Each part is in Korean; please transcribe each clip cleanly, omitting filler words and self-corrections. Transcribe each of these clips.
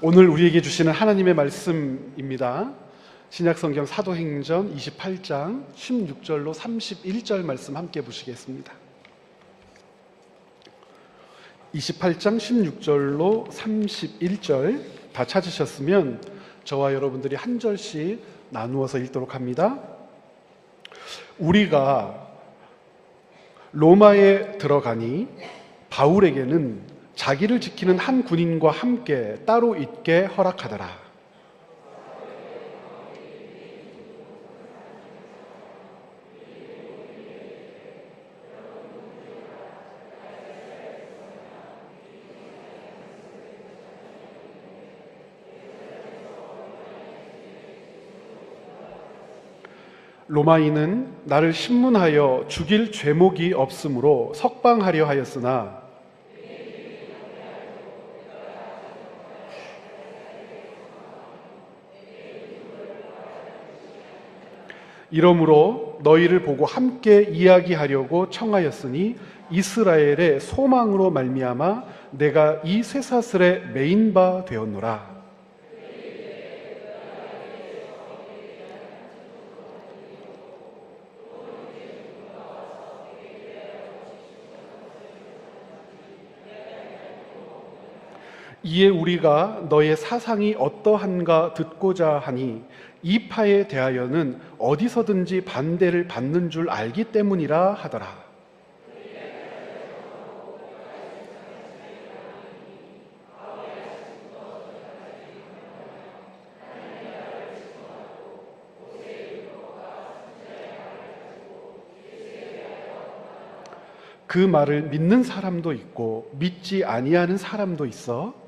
오늘 우리에게 주시는 하나님의 말씀입니다. 신약성경 사도행전 28장 16절로 31절 말씀 함께 보시겠습니다. 28장 16절로 31절 다 찾으셨으면 저와 여러분들이 한 절씩 나누어서 읽도록 합니다. 우리가 로마에 들어가니 바울에게는 자기를 지키는 한 군인과 함께 따로 있게 허락하더라. 로마인은 나를 신문하여 죽일 죄목이 없으므로 석방하려 하였으나 이러므로 너희를 보고 함께 이야기하려고 청하였으니 이스라엘의 소망으로 말미암아 내가 이 쇠사슬에 매인 바 되었노라. 이에 우리가 너의 사상이 어떠한가 듣고자 하니 이 파에 대하여는 어디서든지 반대를 받는 줄 알기 때문이라 하더라. 그 말을 믿는 사람도 있고 믿지 아니하는 사람도 있어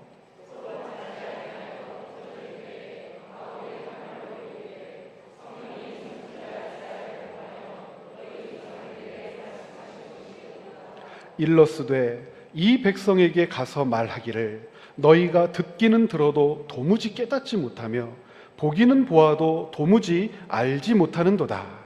일러스되 이 백성에게 가서 말하기를 너희가 듣기는 들어도 도무지 깨닫지 못하며 보기는 보아도 도무지 알지 못하는도다.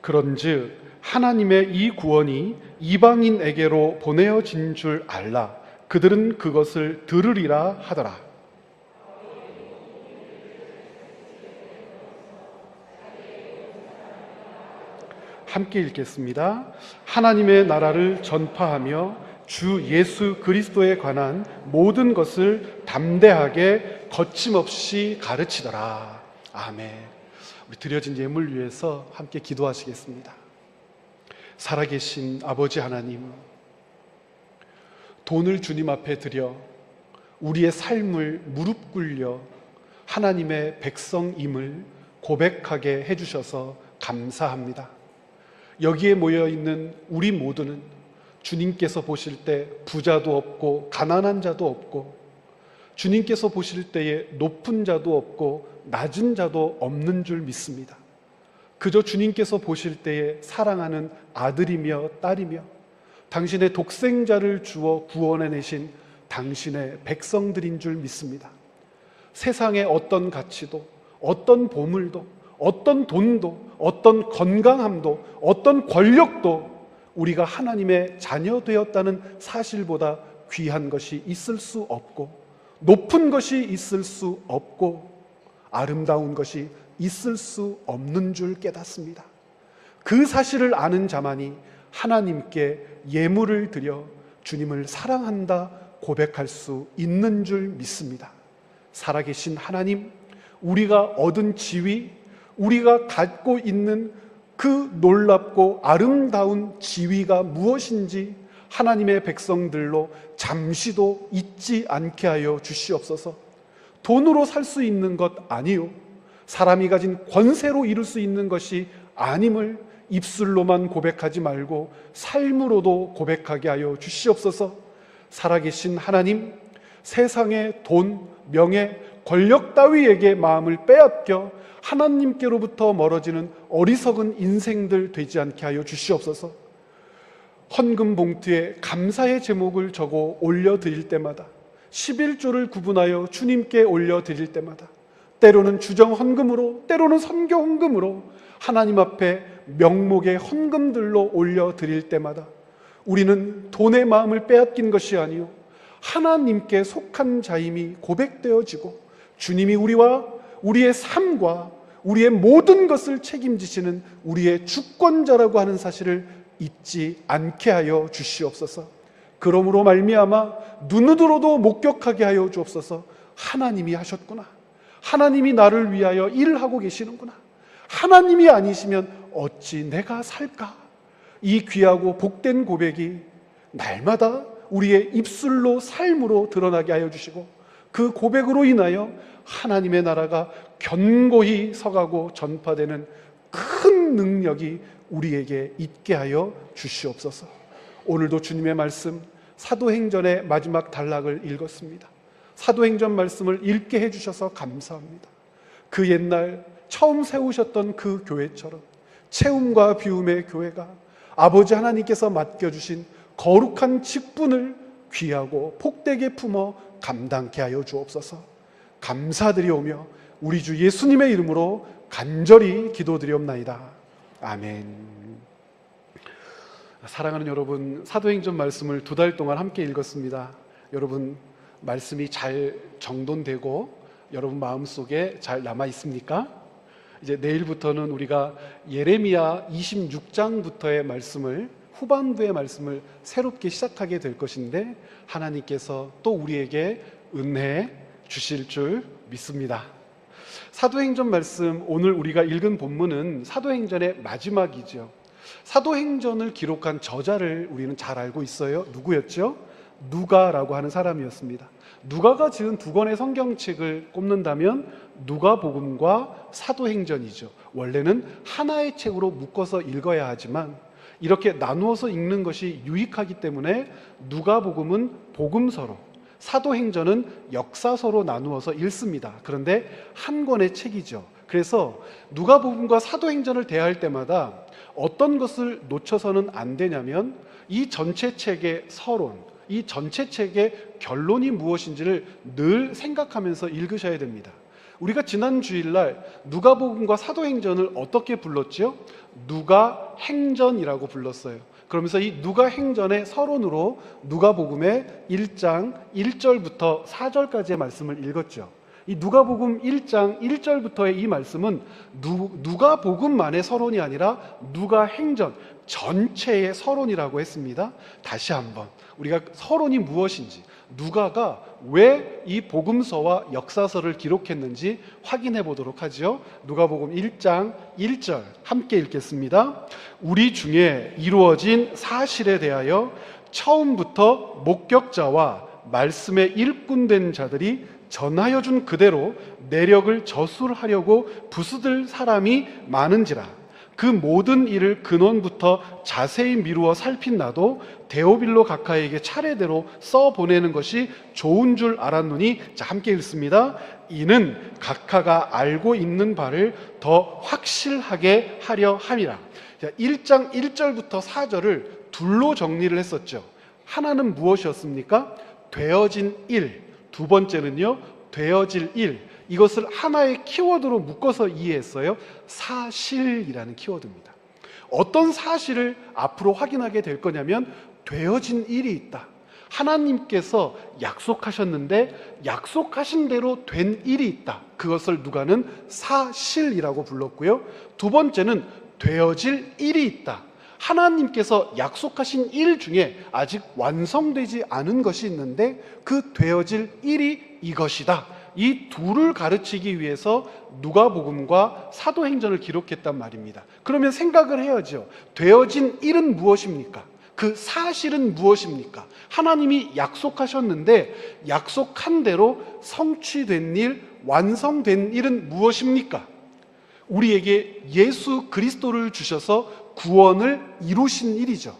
그런즉 하나님의 이 구원이 이방인에게로 보내어진 줄 알라. 그들은 그것을 들으리라 하더라. 함께 읽겠습니다. 하나님의 나라를 전파하며 주 예수 그리스도에 관한 모든 것을 담대하게 거침없이 가르치더라. 아멘. 우리 드려진 예물 위해서 함께 기도하시겠습니다. 살아계신 아버지 하나님, 돈을 주님 앞에 드려 우리의 삶을 무릎 꿇려 하나님의 백성임을 고백하게 해주셔서 감사합니다. 여기에 모여있는 우리 모두는 주님께서 보실 때 부자도 없고 가난한 자도 없고 주님께서 보실 때에 높은 자도 없고 낮은 자도 없는 줄 믿습니다. 그저 주님께서 보실 때에 사랑하는 아들이며 딸이며 당신의 독생자를 주어 구원해내신 당신의 백성들인 줄 믿습니다. 세상의 어떤 가치도, 어떤 보물도, 어떤 돈도, 어떤 건강함도, 어떤 권력도 우리가 하나님의 자녀 되었다는 사실보다 귀한 것이 있을 수 없고, 높은 것이 있을 수 없고, 아름다운 것이 있을 수 없는 줄 깨닫습니다. 그 사실을 아는 자만이 하나님께 예물을 드려 주님을 사랑한다 고백할 수 있는 줄 믿습니다. 살아계신 하나님, 우리가 얻은 지위, 우리가 갖고 있는 그 놀랍고 아름다운 지위가 무엇인지 하나님의 백성들로 잠시도 잊지 않게 하여 주시옵소서. 돈으로 살 수 있는 것 아니요, 사람이 가진 권세로 이룰 수 있는 것이 아님을 입술로만 고백하지 말고 삶으로도 고백하게 하여 주시옵소서. 살아계신 하나님, 세상의 돈, 명예, 권력 따위에게 마음을 빼앗겨 하나님께로부터 멀어지는 어리석은 인생들 되지 않게 하여 주시옵소서. 헌금 봉투에 감사의 제목을 적어 올려드릴 때마다 11조를 구분하여 주님께 올려드릴 때마다, 때로는 주정 헌금으로, 때로는 선교 헌금으로 하나님 앞에 명목의 헌금들로 올려드릴 때마다 우리는 돈의 마음을 빼앗긴 것이 아니요 하나님께 속한 자임이 고백되어지고, 주님이 우리와 우리의 삶과 우리의 모든 것을 책임지시는 우리의 주권자라고 하는 사실을 잊지 않게 하여 주시옵소서. 그러므로 말미암아 눈으로도 목격하게 하여 주옵소서. 하나님이 하셨구나, 하나님이 나를 위하여 일하고 계시는구나, 하나님이 아니시면 어찌 내가 살까? 이 귀하고 복된 고백이 날마다 우리의 입술로 삶으로 드러나게 하여 주시고, 그 고백으로 인하여 하나님의 나라가 견고히 서가고 전파되는 큰 능력이 우리에게 있게 하여 주시옵소서. 오늘도 주님의 말씀 사도행전의 마지막 단락을 읽었습니다. 사도행전 말씀을 읽게 해주셔서 감사합니다. 그 옛날 처음 세우셨던 그 교회처럼 채움과 비움의 교회가 아버지 하나님께서 맡겨주신 거룩한 직분을 귀하고 복되게 품어 감당케 하여 주옵소서. 감사드리오며 우리 주 예수님의 이름으로 간절히 기도드리옵나이다. 아멘. 사랑하는 여러분, 사도행전 말씀을 2달 동안 함께 읽었습니다. 여러분, 말씀이 잘 정돈되고 여러분 마음속에 잘 남아 있습니까? 이제 내일부터는 우리가 예레미야 26장부터의 말씀을, 후반부의 말씀을 새롭게 시작하게 될 것인데, 하나님께서 또 우리에게 은혜 주실 줄 믿습니다. 사도행전 말씀, 오늘 우리가 읽은 본문은 사도행전의 마지막이죠. 사도행전을 기록한 저자를 우리는 잘 알고 있어요. 누구였죠? 누가라고 하는 사람이었습니다. 누가가 지은 2권의 성경책을 꼽는다면 누가복음과 사도행전이죠. 원래는 하나의 책으로 묶어서 읽어야 하지만 이렇게 나누어서 읽는 것이 유익하기 때문에 누가복음은 복음서로, 사도행전은 역사서로 나누어서 읽습니다. 그런데 한 권의 책이죠. 그래서 누가복음과 사도행전을 대할 때마다 어떤 것을 놓쳐서는 안 되냐면, 이 전체 책의 서론, 이 전체 책의 결론이 무엇인지를 늘 생각하면서 읽으셔야 됩니다. 우리가 지난 주일날 누가복음과 사도행전을 어떻게 불렀죠? 누가행전이라고 불렀어요. 그러면서 이 누가행전의 서론으로 누가복음의 1장 1절부터 4절까지의 말씀을 읽었죠. 이 누가복음 1장 1절부터의 이 말씀은 누가복음만의 서론이 아니라 누가행전 전체의 서론이라고 했습니다. 다시 한번 우리가 서론이 무엇인지, 누가가 왜 이 복음서와 역사서를 기록했는지 확인해 보도록 하죠. 누가복음 1장 1절 함께 읽겠습니다. 우리 중에 이루어진 사실에 대하여 처음부터 목격자와 말씀에 일꾼된 자들이 전하여 준 그대로 내력을 저술하려고 부수들 사람이 많은지라. 그 모든 일을 근원부터 자세히 미루어 살핀 나도 데오빌로 각하에게 차례대로 써보내는 것이 좋은 줄 알았노니, 자 함께 읽습니다. 이는 각하가 알고 있는 바를 더 확실하게 하려 함이라. 1장 1절부터 4절을 둘로 정리를 했었죠. 하나는 무엇이었습니까? 되어진 일. 두 번째는요, 되어질 일. 이것을 하나의 키워드로 묶어서 이해했어요. 사실이라는 키워드입니다. 어떤 사실을 앞으로 확인하게 될 거냐면, 되어진 일이 있다. 하나님께서 약속하셨는데 약속하신 대로 된 일이 있다. 그것을 누가는 사실이라고 불렀고요. 두 번째는 되어질 일이 있다. 하나님께서 약속하신 일 중에 아직 완성되지 않은 것이 있는데 그 되어질 일이 이것이다. 이 둘을 가르치기 위해서 누가복음과 사도행전을 기록했단 말입니다. 그러면 생각을 해야죠. 되어진 일은 무엇입니까? 그 사실은 무엇입니까? 하나님이 약속하셨는데 약속한 대로 성취된 일, 완성된 일은 무엇입니까? 우리에게 예수 그리스도를 주셔서 구원을 이루신 일이죠.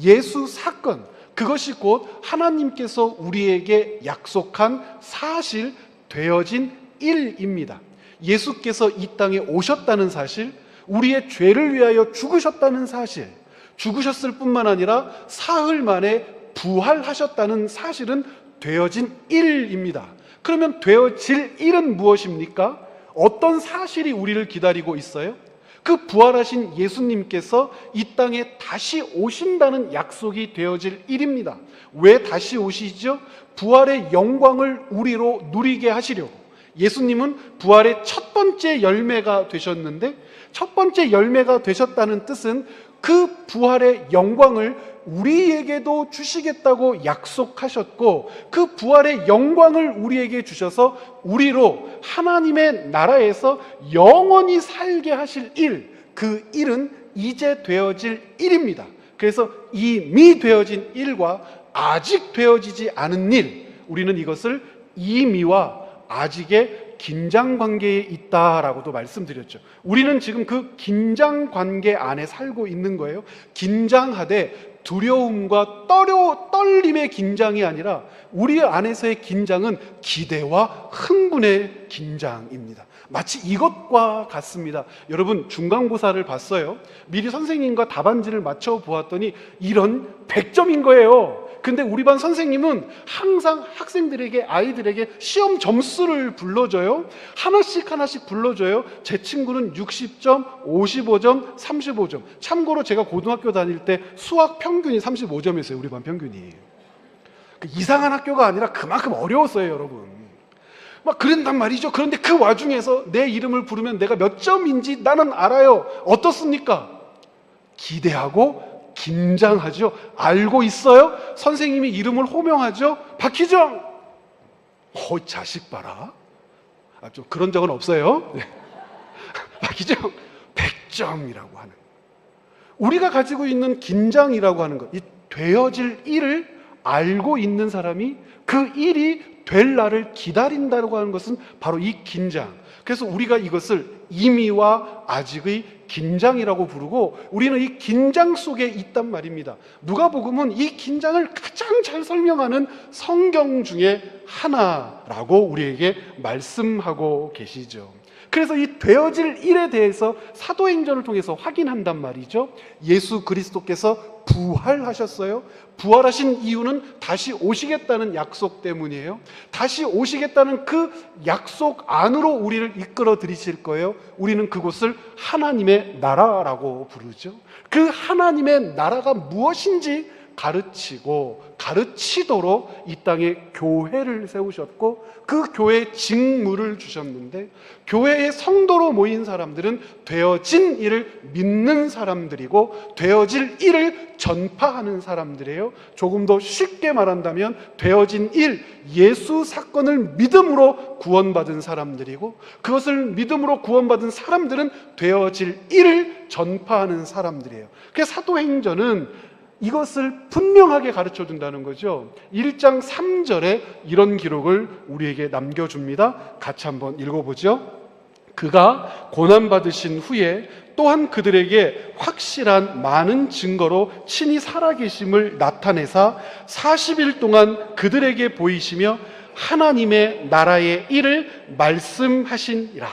예수 사건, 그것이 곧 하나님께서 우리에게 약속한 사실, 되어진 일입니다. 예수께서 이 땅에 오셨다는 사실, 우리의 죄를 위하여 죽으셨다는 사실, 죽으셨을 뿐만 아니라 사흘 만에 부활하셨다는 사실은 되어진 일입니다. 그러면 되어질 일은 무엇입니까? 어떤 사실이 우리를 기다리고 있어요? 그 부활하신 예수님께서 이 땅에 다시 오신다는 약속이 되어질 일입니다. 왜 다시 오시죠? 부활의 영광을 우리로 누리게 하시려고. 예수님은 부활의 첫 번째 열매가 되셨는데, 첫 번째 열매가 되셨다는 뜻은 그 부활의 영광을 우리에게도 주시겠다고 약속하셨고, 그 부활의 영광을 우리에게 주셔서 우리로 하나님의 나라에서 영원히 살게 하실 일, 그 일은 이제 되어질 일입니다. 그래서 이미 되어진 일과 아직 되어지지 않은 일, 우리는 이것을 이미와 아직의 긴장 관계에 있다라고도 말씀드렸죠. 우리는 지금 그 긴장 관계 안에 살고 있는 거예요. 긴장하되 두려움과 떨림의 긴장이 아니라 우리 안에서의 긴장은 기대와 흥분의 긴장입니다. 마치 이것과 같습니다. 여러분, 중간고사를 봤어요. 미리 선생님과 답안지를 맞춰 보았더니 이런 100점인 거예요. 근데 우리 반 선생님은 항상 학생들에게, 아이들에게 시험 점수를 불러줘요. 하나씩 불러줘요. 제 친구는 60점, 55점, 35점. 참고로 제가 고등학교 다닐 때 수학 평균이 35점이었어요. 우리 반 평균이. 이상한 학교가 아니라 그만큼 어려웠어요, 여러분. 막 그런단 말이죠. 그런데 그 와중에서 내 이름을 부르면 내가 몇 점인지 나는 알아요. 어떻습니까? 기대하고 긴장하죠. 알고 있어요. 선생님이 이름을 호명하죠. 박희정. 자식 봐라. 좀 그런 적은 없어요. 네. 박희정 100점이라고 하는, 우리가 가지고 있는 긴장이라고 하는 것, 이 되어질 일을 알고 있는 사람이 그 일이 될 날을 기다린다고 하는 것은 바로 이 긴장. 그래서 우리가 이것을 이미와 아직의 긴장이라고 부르고, 우리는 이 긴장 속에 있단 말입니다. 누가복음은 이 긴장을 가장 잘 설명하는 성경 중에 하나라고 우리에게 말씀하고 계시죠. 그래서 이 되어질 일에 대해서 사도행전을 통해서 확인한단 말이죠. 예수 그리스도께서 부활하셨어요. 부활하신 이유는 다시 오시겠다는 약속 때문이에요. 다시 오시겠다는 그 약속 안으로 우리를 이끌어 들이실 거예요. 우리는 그곳을 하나님의 나라라고 부르죠. 그 하나님의 나라가 무엇인지 가르치도록 이 땅에 교회를 세우셨고, 그 교회에 직무를 주셨는데, 교회의 성도로 모인 사람들은 되어진 일을 믿는 사람들이고 되어질 일을 전파하는 사람들이에요. 조금 더 쉽게 말한다면 되어진 일, 예수 사건을 믿음으로 구원받은 사람들이고, 그것을 믿음으로 구원받은 사람들은 되어질 일을 전파하는 사람들이에요. 그래서 사도행전은 이것을 분명하게 가르쳐 준다는 거죠. 1장 3절에 이런 기록을 우리에게 남겨줍니다. 같이 한번 읽어보죠. 그가 고난받으신 후에 또한 그들에게 확실한 많은 증거로 친히 살아계심을 나타내사 40일 동안 그들에게 보이시며 하나님의 나라의 일을 말씀하시니라.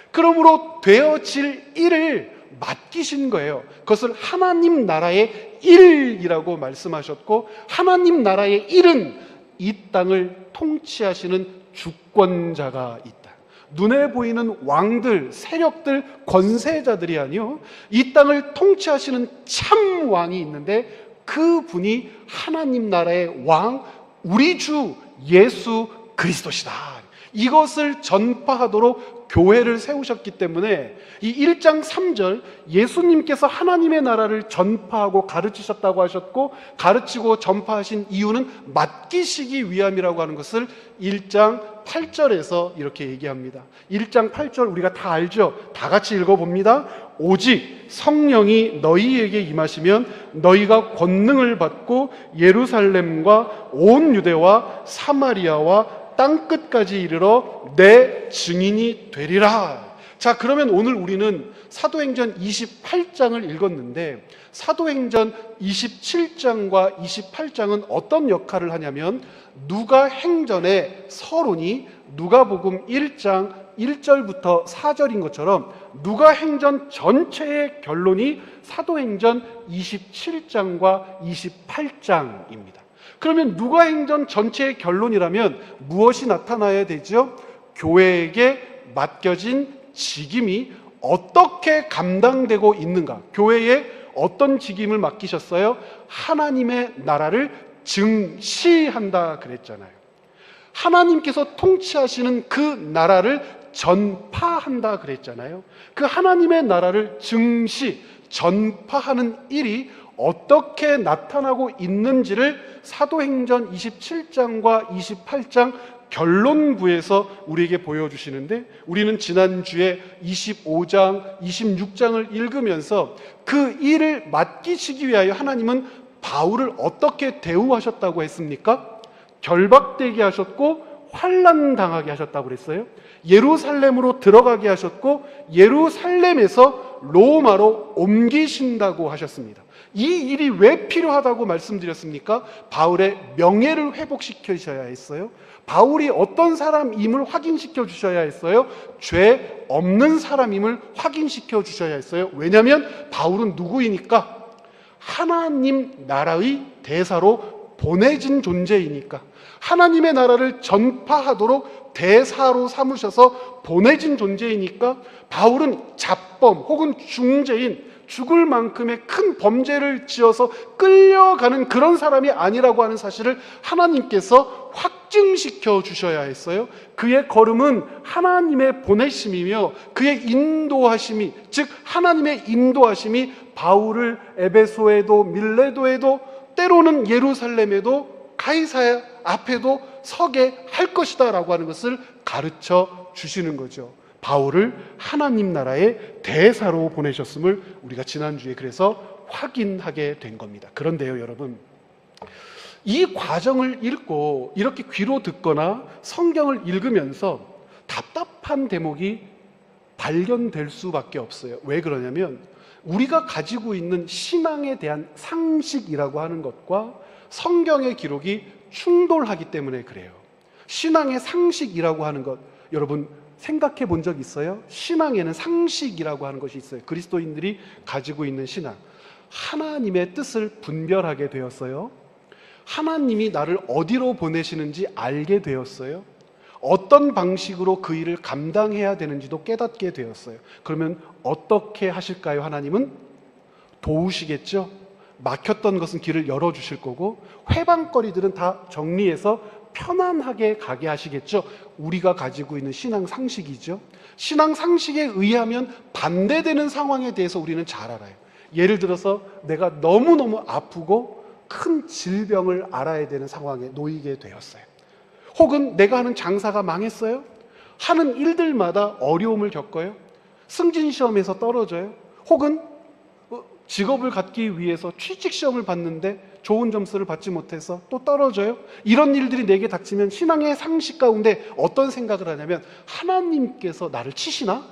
그러므로 되어질 일을 맡기신 거예요. 그것을 하나님 나라의 일이라고 말씀하셨고, 하나님 나라의 일은 이 땅을 통치하시는 주권자가 있다. 눈에 보이는 왕들, 세력들, 권세자들이 아니요, 이 땅을 통치하시는 참 왕이 있는데, 그분이 하나님 나라의 왕, 우리 주 예수 그리스도시다. 이것을 전파하도록 교회를 세우셨기 때문에 이 1장 3절, 예수님께서 하나님의 나라를 전파하고 가르치셨다고 하셨고, 가르치고 전파하신 이유는 맡기시기 위함이라고 하는 것을 1장 8절에서 이렇게 얘기합니다. 1장 8절 우리가 다 알죠? 다 같이 읽어봅니다. 오직 성령이 너희에게 임하시면 너희가 권능을 받고 예루살렘과 온 유대와 사마리아와 땅끝까지 이르러 내 증인이 되리라. 자, 그러면 오늘 우리는 사도행전 28장을 읽었는데, 사도행전 27장과 28장은 어떤 역할을 하냐면, 누가행전의 서론이 누가복음 1장 1절부터 4절인 것처럼 누가행전 전체의 결론이 사도행전 27장과 28장입니다. 그러면 누가행전 전체의 결론이라면 무엇이 나타나야 되죠? 교회에게 맡겨진 직임이 어떻게 감당되고 있는가? 교회에 어떤 직임을 맡기셨어요? 하나님의 나라를 증시한다 그랬잖아요. 하나님께서 통치하시는 그 나라를 전파한다 그랬잖아요. 그 하나님의 나라를 증시, 전파하는 일이 어떻게 나타나고 있는지를 사도행전 27장과 28장 결론부에서 우리에게 보여주시는데, 우리는 지난주에 25장, 26장을 읽으면서 그 일을 맡기시기 위하여 하나님은 바울을 어떻게 대우하셨다고 했습니까? 결박되게 하셨고 환난 당하게 하셨다고 그랬어요. 예루살렘으로 들어가게 하셨고 예루살렘에서 로마로 옮기신다고 하셨습니다. 이 일이 왜 필요하다고 말씀드렸습니까? 바울의 명예를 회복시키셔야 했어요. 바울이 어떤 사람임을 확인시켜 주셔야 했어요. 죄 없는 사람임을 확인시켜 주셔야 했어요. 왜냐하면 바울은 누구이니까? 하나님 나라의 대사로 보내진 존재이니까. 하나님의 나라를 전파하도록 대사로 삼으셔서 보내진 존재이니까 바울은 잡범 혹은 중죄인, 죽을 만큼의 큰 범죄를 지어서 끌려가는 그런 사람이 아니라고 하는 사실을 하나님께서 확증시켜 주셔야 했어요. 그의 걸음은 하나님의 보내심이며 그의 인도하심이, 즉 하나님의 인도하심이 바울을 에베소에도 밀레도에도 때로는 예루살렘에도 가이사야 앞에도 서게 할 것이다 라고 하는 것을 가르쳐 주시는 거죠. 바울을 하나님 나라의 대사로 보내셨음을 우리가 지난주에 그래서 확인하게 된 겁니다. 그런데요, 여러분, 이 과정을 읽고 이렇게 귀로 듣거나 성경을 읽으면서 답답한 대목이 발견될 수밖에 없어요. 왜 그러냐면 우리가 가지고 있는 신앙에 대한 상식이라고 하는 것과 성경의 기록이 충돌하기 때문에 그래요. 신앙의 상식이라고 하는 것, 여러분 생각해 본 적 있어요? 신앙에는 상식이라고 하는 것이 있어요. 그리스도인들이 가지고 있는 신앙. 하나님의 뜻을 분별하게 되었어요. 하나님이 나를 어디로 보내시는지 알게 되었어요. 어떤 방식으로 그 일을 감당해야 되는지도 깨닫게 되었어요. 그러면 어떻게 하실까요? 하나님은 도우시겠죠? 막혔던 것은 길을 열어주실 거고 회방거리들은 다 정리해서 편안하게 가게 하시겠죠. 우리가 가지고 있는 신앙 상식이죠. 신앙 상식에 의하면 반대되는 상황에 대해서 우리는 잘 알아요. 예를 들어서 내가 너무너무 아프고 큰 질병을 알아야 되는 상황에 놓이게 되었어요. 혹은 내가 하는 장사가 망했어요. 하는 일들마다 어려움을 겪어요. 승진시험에서 떨어져요. 혹은 직업을 갖기 위해서 취직시험을 봤는데 좋은 점수를 받지 못해서 또 떨어져요. 이런 일들이 내게 닥치면 신앙의 상식 가운데 어떤 생각을 하냐면 하나님께서 나를 치시나?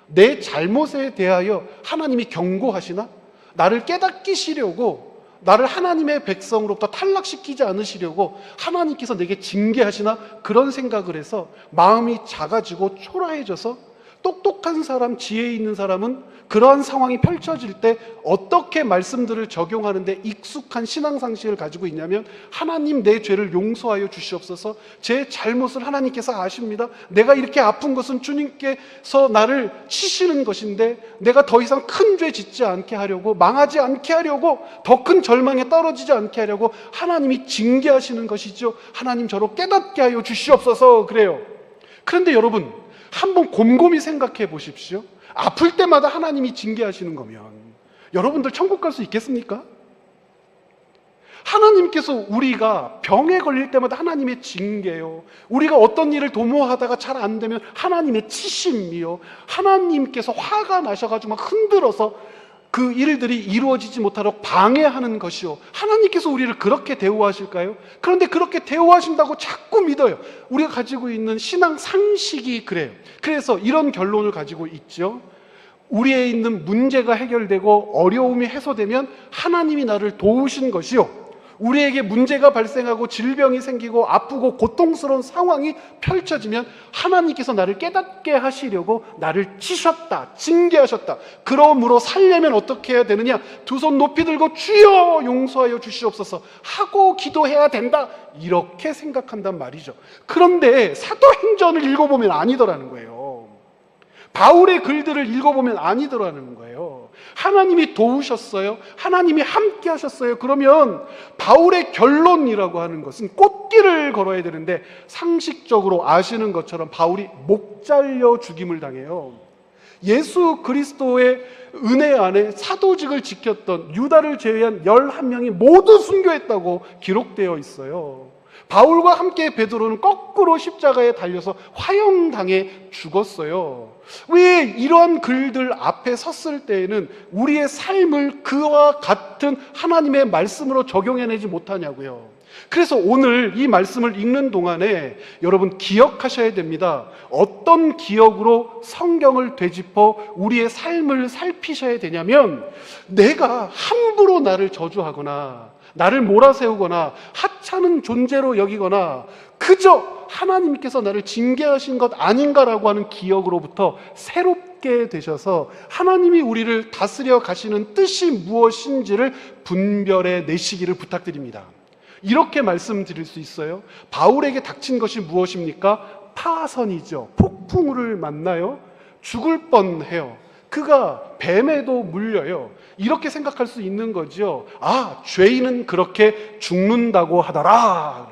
내 잘못에 대하여 하나님이 경고하시나? 나를 깨닫기시려고, 나를 하나님의 백성으로부터 탈락시키지 않으시려고 하나님께서 내게 징계하시나? 그런 생각을 해서 마음이 작아지고 초라해져서 똑똑한 사람, 지혜 있는 사람은 그러한 상황이 펼쳐질 때 어떻게 말씀들을 적용하는데 익숙한 신앙상식을 가지고 있냐면 하나님 내 죄를 용서하여 주시옵소서. 제 잘못을 하나님께서 아십니다. 내가 이렇게 아픈 것은 주님께서 나를 치시는 것인데 내가 더 이상 큰 죄 짓지 않게 하려고, 망하지 않게 하려고, 더 큰 절망에 떨어지지 않게 하려고 하나님이 징계하시는 것이죠. 하나님 저로 깨닫게 하여 주시옵소서. 그래요. 그런데 여러분, 한번 곰곰이 생각해 보십시오. 아플 때마다 하나님이 징계하시는 거면 여러분들 천국 갈 수 있겠습니까? 하나님께서 우리가 병에 걸릴 때마다 하나님의 징계요, 우리가 어떤 일을 도모하다가 잘 안 되면 하나님의 치심이요, 하나님께서 화가 나셔가지고 막 흔들어서 그 일들이 이루어지지 못하도록 방해하는 것이요, 하나님께서 우리를 그렇게 대우하실까요? 그런데 그렇게 대우하신다고 자꾸 믿어요. 우리가 가지고 있는 신앙 상식이 그래요. 그래서 이런 결론을 가지고 있죠. 우리에 있는 문제가 해결되고 어려움이 해소되면 하나님이 나를 도우신 것이요, 우리에게 문제가 발생하고 질병이 생기고 아프고 고통스러운 상황이 펼쳐지면 하나님께서 나를 깨닫게 하시려고 나를 치셨다, 징계하셨다. 그러므로 살려면 어떻게 해야 되느냐? 두 손 높이 들고 주여 용서하여 주시옵소서 하고 기도해야 된다, 이렇게 생각한단 말이죠. 그런데 사도행전을 읽어보면 아니더라는 거예요. 바울의 글들을 읽어보면 아니더라는 거예요. 하나님이 도우셨어요? 하나님이 함께 하셨어요? 그러면 바울의 결론이라고 하는 것은 꽃길을 걸어야 되는데, 상식적으로 아시는 것처럼 바울이 목 잘려 죽임을 당해요. 예수 그리스도의 은혜 안에 사도직을 지켰던 유다를 제외한 11명이 모두 순교했다고 기록되어 있어요. 바울과 함께 베드로는 거꾸로 십자가에 달려서 화형당해 죽었어요. 왜 이러한 글들 앞에 섰을 때에는 우리의 삶을 그와 같은 하나님의 말씀으로 적용해내지 못하냐고요. 그래서 오늘 이 말씀을 읽는 동안에 여러분 기억하셔야 됩니다. 어떤 기억으로 성경을 되짚어 우리의 삶을 살피셔야 되냐면, 내가 함부로 나를 저주하거나 나를 몰아세우거나 하찮은 존재로 여기거나 그저 하나님께서 나를 징계하신 것 아닌가라고 하는 기억으로부터 새롭게 되셔서 하나님이 우리를 다스려 가시는 뜻이 무엇인지를 분별해 내시기를 부탁드립니다. 이렇게 말씀드릴 수 있어요. 바울에게 닥친 것이 무엇입니까? 파선이죠. 폭풍우를 만나요. 죽을 뻔해요. 그가 뱀에도 물려요. 이렇게 생각할 수 있는 거죠. 아, 죄인은 그렇게 죽는다고 하더라.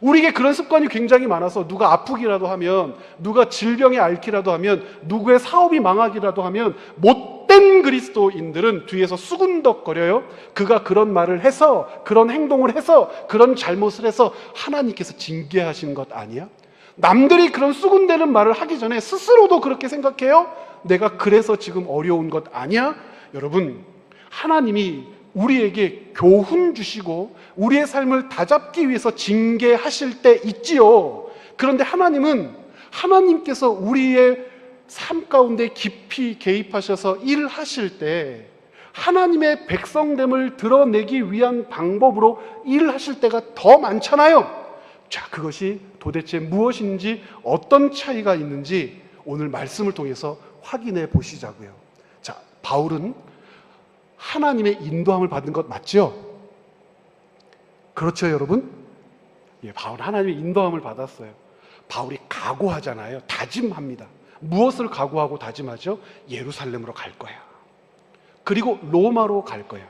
우리에게 그런 습관이 굉장히 많아서 누가 아프기라도 하면, 누가 질병에 앓기라도 하면, 누구의 사업이 망하기라도 하면 못된 그리스도인들은 뒤에서 수군덕거려요. 그가 그런 말을 해서, 그런 행동을 해서, 그런 잘못을 해서 하나님께서 징계하신 것 아니야? 남들이 그런 수군대는 말을 하기 전에 스스로도 그렇게 생각해요. 내가 그래서 지금 어려운 것 아니야? 여러분, 하나님이 우리에게 교훈 주시고 우리의 삶을 다잡기 위해서 징계하실 때 있지요. 그런데 하나님은, 하나님께서 우리의 삶 가운데 깊이 개입하셔서 일하실 때 하나님의 백성됨을 드러내기 위한 방법으로 일하실 때가 더 많잖아요. 자, 그것이 도대체 무엇인지, 어떤 차이가 있는지 오늘 말씀을 통해서 확인해 보시자고요. 자, 바울은 하나님의 인도함을 받은 것 맞죠? 그렇죠, 여러분? 예, 바울은 하나님의 인도함을 받았어요. 바울이 각오하잖아요. 다짐합니다. 무엇을 각오하고 다짐하죠? 예루살렘으로 갈 거야. 그리고 로마로 갈 거야.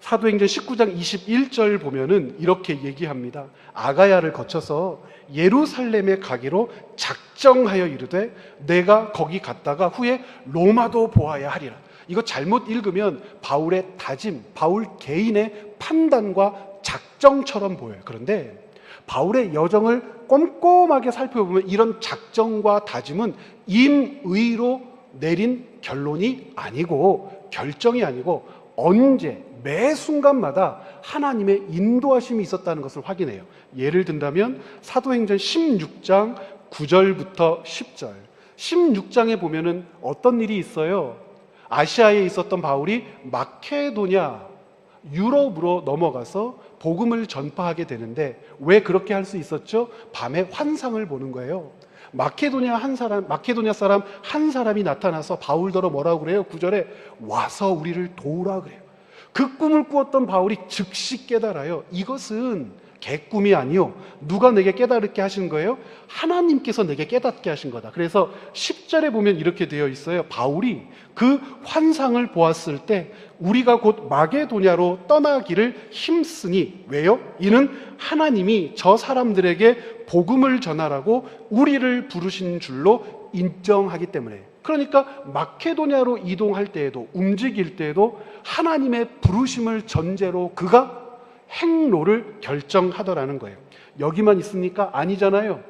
사도행전 19장 21절 보면은 이렇게 얘기합니다. 아가야를 거쳐서 예루살렘에 가기로 작정하여 이르되 내가 거기 갔다가 후에 로마도 보아야 하리라. 이거 잘못 읽으면 바울의 다짐, 바울 개인의 판단과 작정처럼 보여요. 그런데 바울의 여정을 꼼꼼하게 살펴보면 이런 작정과 다짐은 임의로 내린 결론이 아니고, 결정이 아니고, 언제, 매 순간마다 하나님의 인도하심이 있었다는 것을 확인해요. 예를 든다면 사도행전 16장 9절부터 10절. 16장에 보면은 어떤 일이 있어요? 아시아에 있었던 바울이 마케도냐, 유럽으로 넘어가서 복음을 전파하게 되는데, 왜 그렇게 할 수 있었죠? 밤에 환상을 보는 거예요. 마케도냐 사람 한 사람이 나타나서 바울더러 뭐라고 그래요? 9절에 와서 우리를 도우라 그래요. 그 꿈을 꾸었던 바울이 즉시 깨달아요. 이것은 개꿈이 아니요, 누가 내게 깨달게 하신 거예요? 하나님께서 내게 깨닫게 하신 거다. 그래서 10절에 보면 이렇게 되어 있어요. 바울이 그 환상을 보았을 때 우리가 곧 마게도냐로 떠나기를 힘쓰니, 왜요? 이는 하나님이 저 사람들에게 복음을 전하라고 우리를 부르신 줄로 인정하기 때문에. 그러니까 마케도냐로 이동할 때에도, 움직일 때에도 하나님의 부르심을 전제로 그가 행로를 결정하더라는 거예요. 여기만 있습니까? 아니잖아요.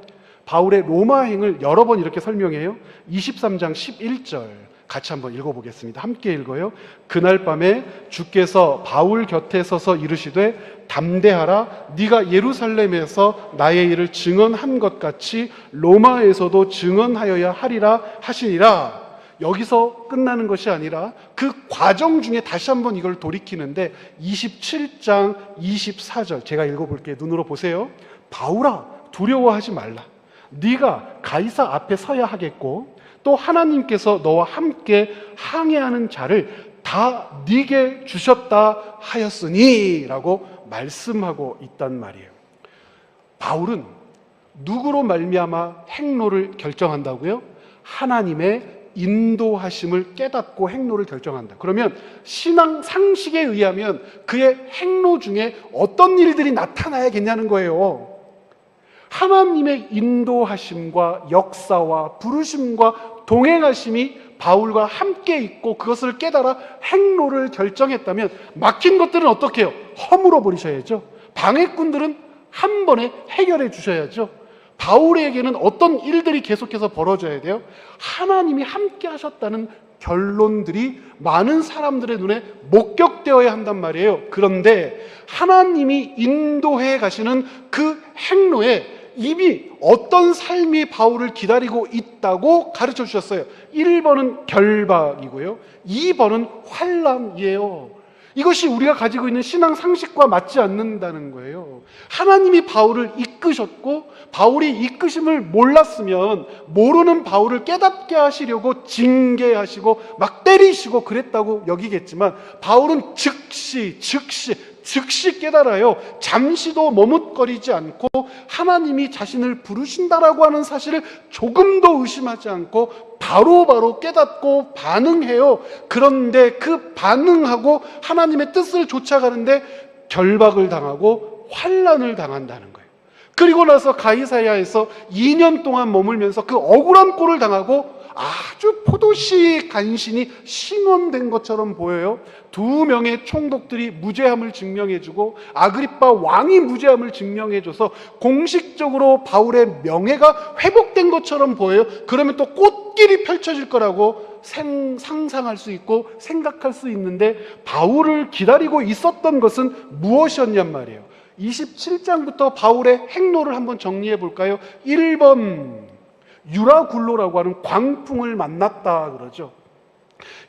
바울의 로마행을 여러 번 이렇게 설명해요. 23장 11절 같이 한번 읽어보겠습니다. 함께 읽어요. 그날 밤에 주께서 바울 곁에 서서 이르시되 담대하라, 네가 예루살렘에서 나의 일을 증언한 것 같이 로마에서도 증언하여야 하리라 하시니라. 여기서 끝나는 것이 아니라 그 과정 중에 다시 한번 이걸 돌이키는데 27장 24절 제가 읽어볼게요. 눈으로 보세요. 바울아, 두려워하지 말라. 네가 가이사 앞에 서야 하겠고 또 하나님께서 너와 함께 항해하는 자를 다 네게 주셨다 하였으니 라고 말씀하고 있단 말이에요. 바울은 누구로 말미암아 행로를 결정한다고요? 하나님의 인도하심을 깨닫고 행로를 결정한다. 그러면 신앙 상식에 의하면 그의 행로 중에 어떤 일들이 나타나야겠냐는 거예요. 하나님의 인도하심과 역사와 부르심과 동행하심이 바울과 함께 있고 그것을 깨달아 행로를 결정했다면 막힌 것들은 어떻게 해요? 허물어 버리셔야죠. 방해꾼들은 한 번에 해결해 주셔야죠. 바울에게는 어떤 일들이 계속해서 벌어져야 돼요? 하나님이 함께 하셨다는 결론들이 많은 사람들의 눈에 목격되어야 한단 말이에요. 그런데 하나님이 인도해 가시는 그 행로에 이미 어떤 삶이 바울을 기다리고 있다고 가르쳐 주셨어요. 1번은 결박이고요. 2번은 환난이에요. 이것이 우리가 가지고 있는 신앙 상식과 맞지 않는다는 거예요. 하나님이 바울을 이끄셨고 바울이 이끄심을 몰랐으면 모르는 바울을 깨닫게 하시려고 징계하시고 막 때리시고 그랬다고 여기겠지만 바울은 즉시 깨달아요. 잠시도 머뭇거리지 않고 하나님이 자신을 부르신다라고 하는 사실을 조금도 의심하지 않고 바로바로 깨닫고 반응해요. 그런데 그 반응하고 하나님의 뜻을 쫓아가는데 결박을 당하고 환난을 당한다는 거예요. 그리고 나서 가이사야에서 2년 동안 머물면서 그 억울한 꼴을 당하고 아주 포도씨 간신히 심원된 것처럼 보여요. 2명의 총독들이 무죄함을 증명해주고 아그리빠 왕이 무죄함을 증명해줘서 공식적으로 바울의 명예가 회복된 것처럼 보여요. 그러면 또 꽃길이 펼쳐질 거라고 상상할 수 있고 생각할 수 있는데 바울을 기다리고 있었던 것은 무엇이었냔 말이에요. 27장부터 바울의 행로를 한번 정리해 볼까요? 1번 유라굴로라고 하는 광풍을 만났다 그러죠.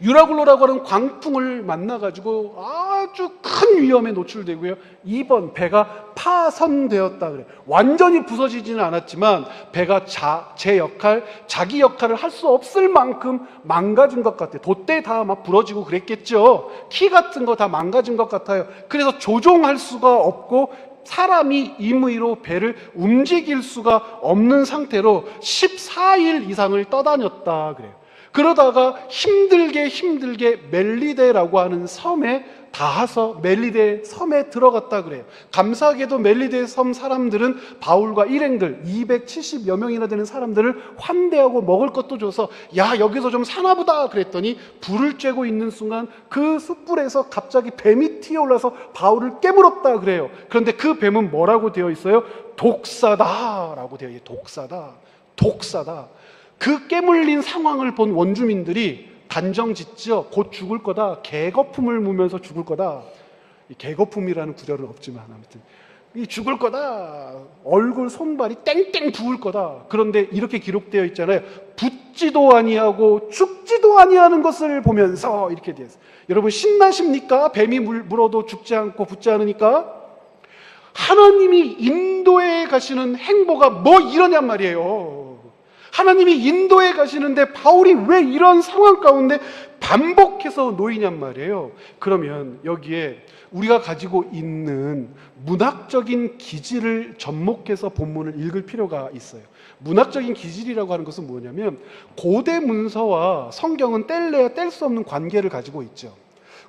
유라굴로라고 하는 광풍을 만나가지고 아주 큰 위험에 노출되고요. 2번 배가 파선되었다 그래요. 완전히 부서지지는 않았지만 배가 자기 역할을 할 수 없을 만큼 망가진 것 같아요. 돛대 다 막 부러지고 그랬겠죠. 키 같은 거 다 망가진 것 같아요. 그래서 조종할 수가 없고 사람이 임의로 배를 움직일 수가 없는 상태로 14일 이상을 떠다녔다 그래요. 그러다가 힘들게 멜리데라고 하는 섬에 닿아서 멜리데 섬에 들어갔다 그래요. 감사하게도 멜리데 섬 사람들은 바울과 일행들 270여 명이나 되는 사람들을 환대하고 먹을 것도 줘서 야 여기서 좀 사나보다 그랬더니 불을 쬐고 있는 순간 그 숯불에서 갑자기 뱀이 튀어올라서 바울을 깨물었다 그래요. 그런데 그 뱀은 뭐라고 되어 있어요? 독사다라고 되어 있어요. 독사다. 그 깨물린 상황을 본 원주민들이 단정짓죠. 곧 죽을 거다. 개거품을 무면서 죽을 거다. 개거품이라는 구절은 없지만 아무튼 이 죽을 거다. 얼굴 손발이 땡땡 부을 거다. 그런데 이렇게 기록되어 있잖아요. 붙지도 아니하고 죽지도 아니하는 것을 보면서 이렇게 되어 있어요. 여러분 신나십니까? 뱀이 물어도 죽지 않고 붙지 않으니까. 하나님이 인도해 가시는 행보가 뭐 이러냔 말이에요. 하나님이 인도해 가시는데 바울이 왜 이런 상황 가운데 반복해서 놓이냔 말이에요. 그러면 여기에 우리가 가지고 있는 문학적인 기질을 접목해서 본문을 읽을 필요가 있어요. 문학적인 기질이라고 하는 것은 뭐냐면 고대 문서와 성경은 뗄래야 뗄 수 없는 관계를 가지고 있죠.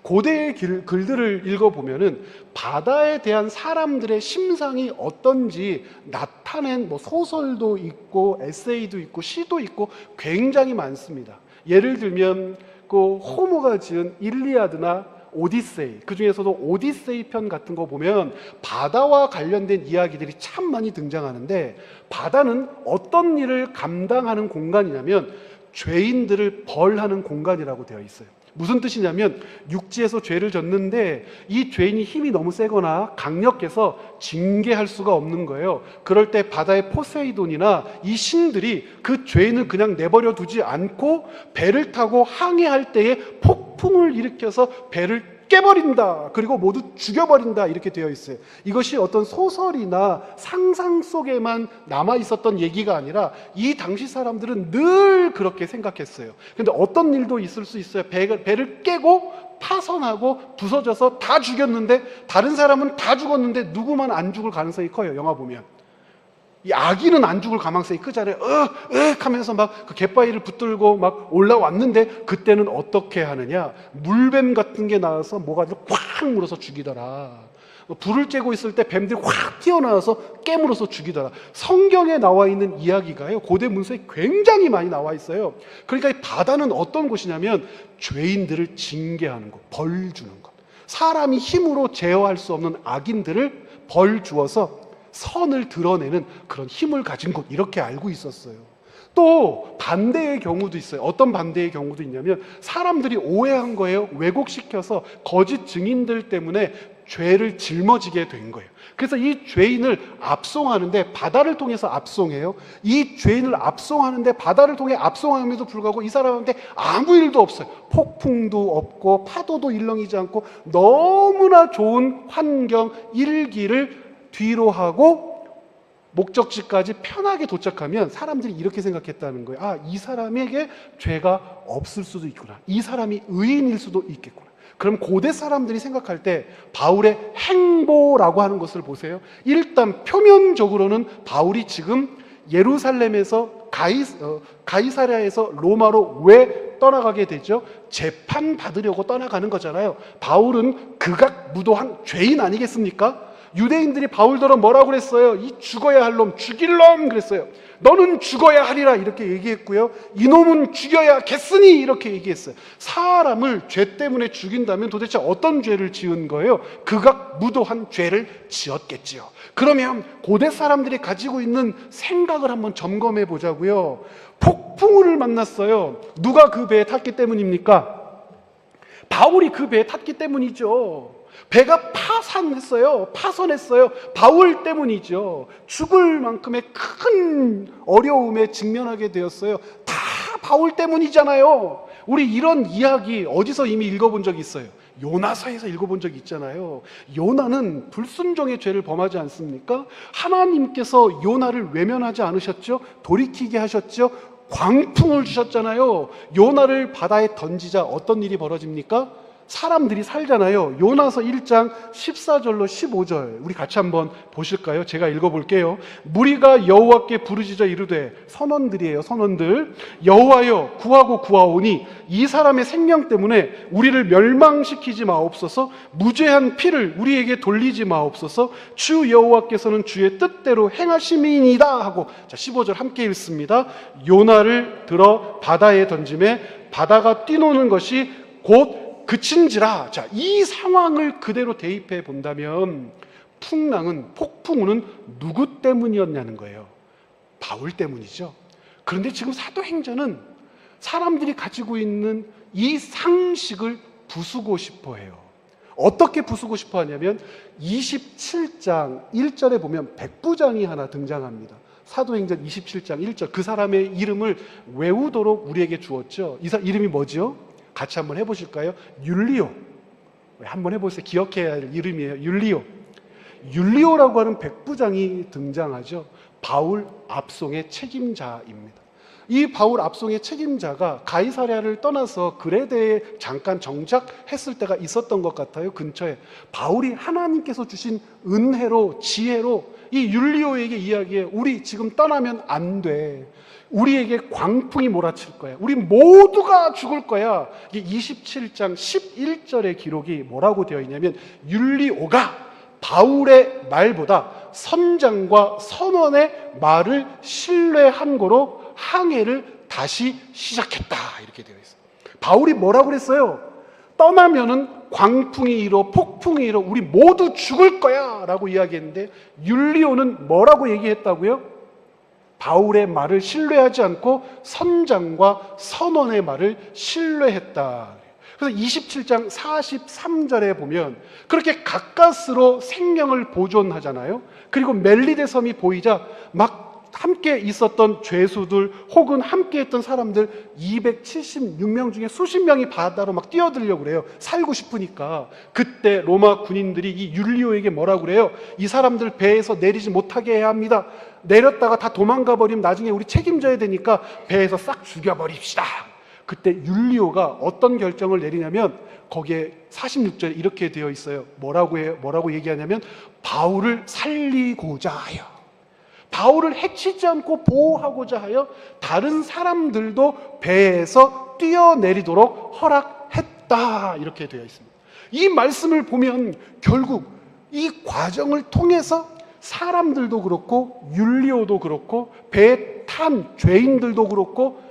고대의 글들을 읽어보면은 바다에 대한 사람들의 심상이 어떤지 나타낸 소설도 있고 에세이도 있고 시도 있고 굉장히 많습니다. 예를 들면 그 호모가 지은 일리아드나 오디세이, 그 중에서도 오디세이 편 같은 거 보면 바다와 관련된 이야기들이 참 많이 등장하는데 바다는 어떤 일을 감당하는 공간이냐면 죄인들을 벌하는 공간이라고 되어 있어요. 무슨 뜻이냐면 육지에서 죄를 졌는데 이 죄인이 힘이 너무 세거나 강력해서 징계할 수가 없는 거예요. 그럴 때 바다의 포세이돈이나 이 신들이 그 죄인을 그냥 내버려 두지 않고 배를 타고 항해할 때에 폭풍을 일으켜서 배를 깨버린다. 그리고 모두 죽여버린다. 이렇게 되어 있어요. 이것이 어떤 소설이나 상상 속에만 남아 있었던 얘기가 아니라 이 당시 사람들은 늘 그렇게 생각했어요. 근데 어떤 일도 있을 수 있어요. 배를 깨고 파손하고 부서져서 다 죽였는데 다른 사람은 다 죽었는데 누구만 안 죽을 가능성이 커요. 영화 보면. 이 아기는 안 죽을 가망성이 크잖아요. 하면서 막 그 갯바위를 붙들고 막 올라왔는데 그때는 어떻게 하느냐? 물뱀 같은 게 나와서 모가지를 꽉 물어서 죽이더라. 불을 쬐고 있을 때 뱀들이 확 튀어나와서 깨물어서 죽이더라. 성경에 나와 있는 이야기가요, 고대 문서에 굉장히 많이 나와 있어요. 그러니까 이 바다는 어떤 곳이냐면 죄인들을 징계하는 곳, 벌 주는 곳. 사람이 힘으로 제어할 수 없는 악인들을 벌 주어서 선을 드러내는 그런 힘을 가진 곳, 이렇게 알고 있었어요. 또 반대의 경우도 있어요. 어떤 반대의 경우도 있냐면 사람들이 오해한 거예요. 왜곡시켜서 거짓 증인들 때문에 죄를 짊어지게 된 거예요. 그래서 이 죄인을 압송하는데 바다를 통해서 압송해요. 이 죄인을 압송하는데 바다를 통해 압송함에도 불구하고 이 사람한테 아무 일도 없어요. 폭풍도 없고 파도도 일렁이지 않고 너무나 좋은 환경, 일기를 뒤로 하고 목적지까지 편하게 도착하면 사람들이 이렇게 생각했다는 거예요. 아, 이 사람에게 죄가 없을 수도 있구나. 이 사람이 의인일 수도 있겠구나. 그럼 고대 사람들이 생각할 때 바울의 행보라고 하는 것을 보세요. 일단 표면적으로는 바울이 지금 예루살렘에서 가이사랴에서 로마로 왜 떠나가게 되죠? 재판 받으려고 떠나가는 거잖아요. 바울은 극악무도한 죄인 아니겠습니까? 유대인들이 바울더러 뭐라고 그랬어요? 이 죽어야 할 놈, 죽일 놈 그랬어요. 너는 죽어야 하리라 이렇게 얘기했고요. 이놈은 죽여야겠으니 이렇게 얘기했어요. 사람을 죄 때문에 죽인다면 도대체 어떤 죄를 지은 거예요? 극악무도한 죄를 지었겠지요. 그러면 고대 사람들이 가지고 있는 생각을 한번 점검해 보자고요. 폭풍우를 만났어요. 누가 그 배에 탔기 때문입니까? 바울이 그 배에 탔기 때문이죠. 배가 파손했어요. 바울 때문이죠. 죽을 만큼의 큰 어려움에 직면하게 되었어요. 다 바울 때문이잖아요. 우리 이런 이야기 어디서 이미 읽어본 적이 있어요? 요나서에서 읽어본 적이 있잖아요. 요나는 불순종의 죄를 범하지 않습니까? 하나님께서 요나를 외면하지 않으셨죠? 돌이키게 하셨죠? 광풍을 주셨잖아요. 요나를 바다에 던지자 어떤 일이 벌어집니까? 사람들이 살잖아요. 요나서 1장 14절로 15절 우리 같이 한번 보실까요? 제가 읽어볼게요. 무리가 여호와께 부르짖어 이르되, 선원들이에요, 선원들. 여호와여, 구하고 구하오니 이 사람의 생명 때문에 우리를 멸망시키지 마옵소서. 무죄한 피를 우리에게 돌리지 마옵소서. 주 여호와께서는 주의 뜻대로 행하심이니이다 하고, 자 15절 함께 읽습니다. 요나를 들어 바다에 던짐에 바다가 뛰노는 것이 곧 그친지라. 자, 이 상황을 그대로 대입해 본다면 폭풍우는 누구 때문이었냐는 거예요. 바울 때문이죠. 그런데 지금 사도행전은 사람들이 가지고 있는 이 상식을 부수고 싶어 해요. 어떻게 부수고 싶어 하냐면 27장 1절에 보면 백부장이 하나 등장합니다. 사도행전 27장 1절, 그 사람의 이름을 외우도록 우리에게 주었죠. 이 이름이 뭐죠? 같이 한번 해보실까요? 율리오. 한번 해보세요. 기억해야 할 이름이에요. 율리오라고 하는 백부장이 등장하죠. 바울 압송의 책임자입니다. 이 바울 압송의 책임자가 가이사랴를 떠나서 그레데에 잠깐 정착했을 때가 있었던 것 같아요. 근처에. 바울이 하나님께서 주신 은혜로, 지혜로 이 율리오에게 이야기해. 우리 지금 떠나면 안 돼. 우리에게 광풍이 몰아칠 거야. 우리 모두가 죽을 거야. 이게 27장 11절의 기록이 뭐라고 되어 있냐면, 율리오가 바울의 말보다 선장과 선원의 말을 신뢰한 거로 항해를 다시 시작했다. 이렇게 되어 있어요. 바울이 뭐라고 그랬어요? 떠나면은 광풍이 일어, 폭풍이 일어, 우리 모두 죽을 거야 라고 이야기했는데, 율리오는 뭐라고 얘기했다고요? 바울의 말을 신뢰하지 않고 선장과 선원의 말을 신뢰했다. 그래서 27장 43절에 보면 그렇게 가까스로 생명을 보존하잖아요. 그리고 멜리데 섬이 보이자 막 함께 있었던 죄수들 혹은 함께 했던 사람들 276명 중에 수십 명이 바다로 막 뛰어들려고 그래요. 살고 싶으니까. 그때 로마 군인들이 이 율리오에게 뭐라고 그래요? 이 사람들 배에서 내리지 못하게 해야 합니다. 내렸다가 다 도망가 버리면 나중에 우리 책임져야 되니까 배에서 싹 죽여버립시다. 그때 율리오가 어떤 결정을 내리냐면 거기에 46절에 이렇게 되어 있어요. 뭐라고 얘기하냐면 바울을 살리고자 하여, 바울을 해치지 않고 보호하고자 하여 다른 사람들도 배에서 뛰어내리도록 허락했다, 이렇게 되어 있습니다. 이 말씀을 보면 결국 이 과정을 통해서 사람들도 그렇고 율리오도 그렇고 배에 탄 죄인들도 그렇고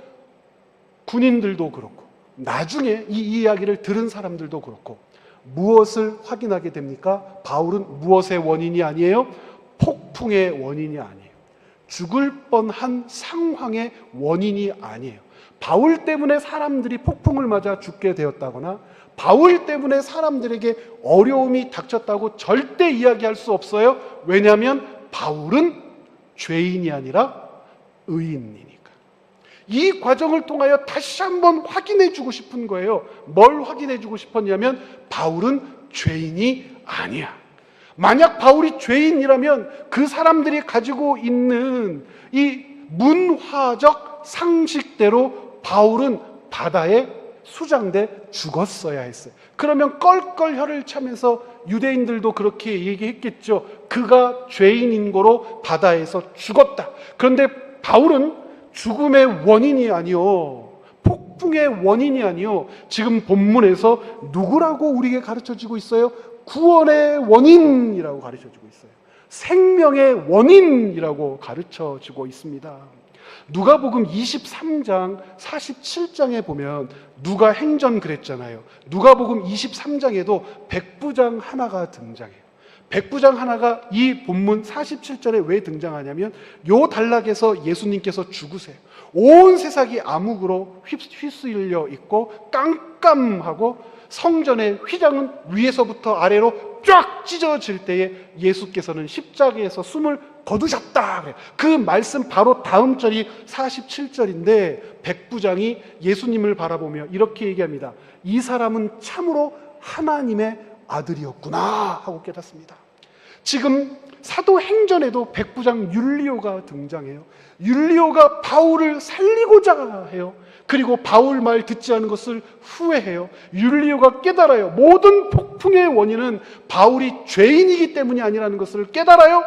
군인들도 그렇고 나중에 이 이야기를 들은 사람들도 그렇고 무엇을 확인하게 됩니까? 바울은 무엇의 원인이 아니에요? 폭풍의 원인이 아니에요. 죽을 뻔한 상황의 원인이 아니에요. 바울 때문에 사람들이 폭풍을 맞아 죽게 되었다거나 바울 때문에 사람들에게 어려움이 닥쳤다고 절대 이야기할 수 없어요. 왜냐하면 바울은 죄인이 아니라 의인이니까. 이 과정을 통하여 다시 한번 확인해 주고 싶은 거예요. 뭘 확인해 주고 싶었냐면 바울은 죄인이 아니야. 만약 바울이 죄인이라면 그 사람들이 가지고 있는 이 문화적 상식대로 바울은 바다에 수장돼 죽었어야 했어요. 그러면 껄껄 혀를 차면서 유대인들도 그렇게 얘기했겠죠. 그가 죄인인 거로 바다에서 죽었다. 그런데 바울은 죽음의 원인이 아니요, 폭풍의 원인이 아니요, 지금 본문에서 누구라고 우리에게 가르쳐주고 있어요? 구원의 원인이라고 가르쳐주고 있어요. 생명의 원인이라고 가르쳐주고 있습니다. 누가복음 23장 47장에 보면 누가 행전 그랬잖아요. 누가복음 23장에도 백부장 하나가 등장해요. 백부장 하나가 이 본문 47절에 왜 등장하냐면 요 단락에서 예수님께서 죽으세요. 온 세상이 암흑으로 휩쓸려 있고 깜깜하고 성전의 휘장은 위에서부터 아래로 쫙 찢어질 때에 예수께서는 십자가에서 숨을 거두셨다. 그 말씀 바로 다음 절이 47절인데 백부장이 예수님을 바라보며 이렇게 얘기합니다. 이 사람은 참으로 하나님의 아들이었구나 하고 깨닫습니다. 지금 사도행전에도 백부장 율리오가 등장해요. 율리오가 바울을 살리고자 해요. 그리고 바울 말 듣지 않은 것을 후회해요. 율리오가 깨달아요. 모든 폭풍의 원인은 바울이 죄인이기 때문이 아니라는 것을 깨달아요.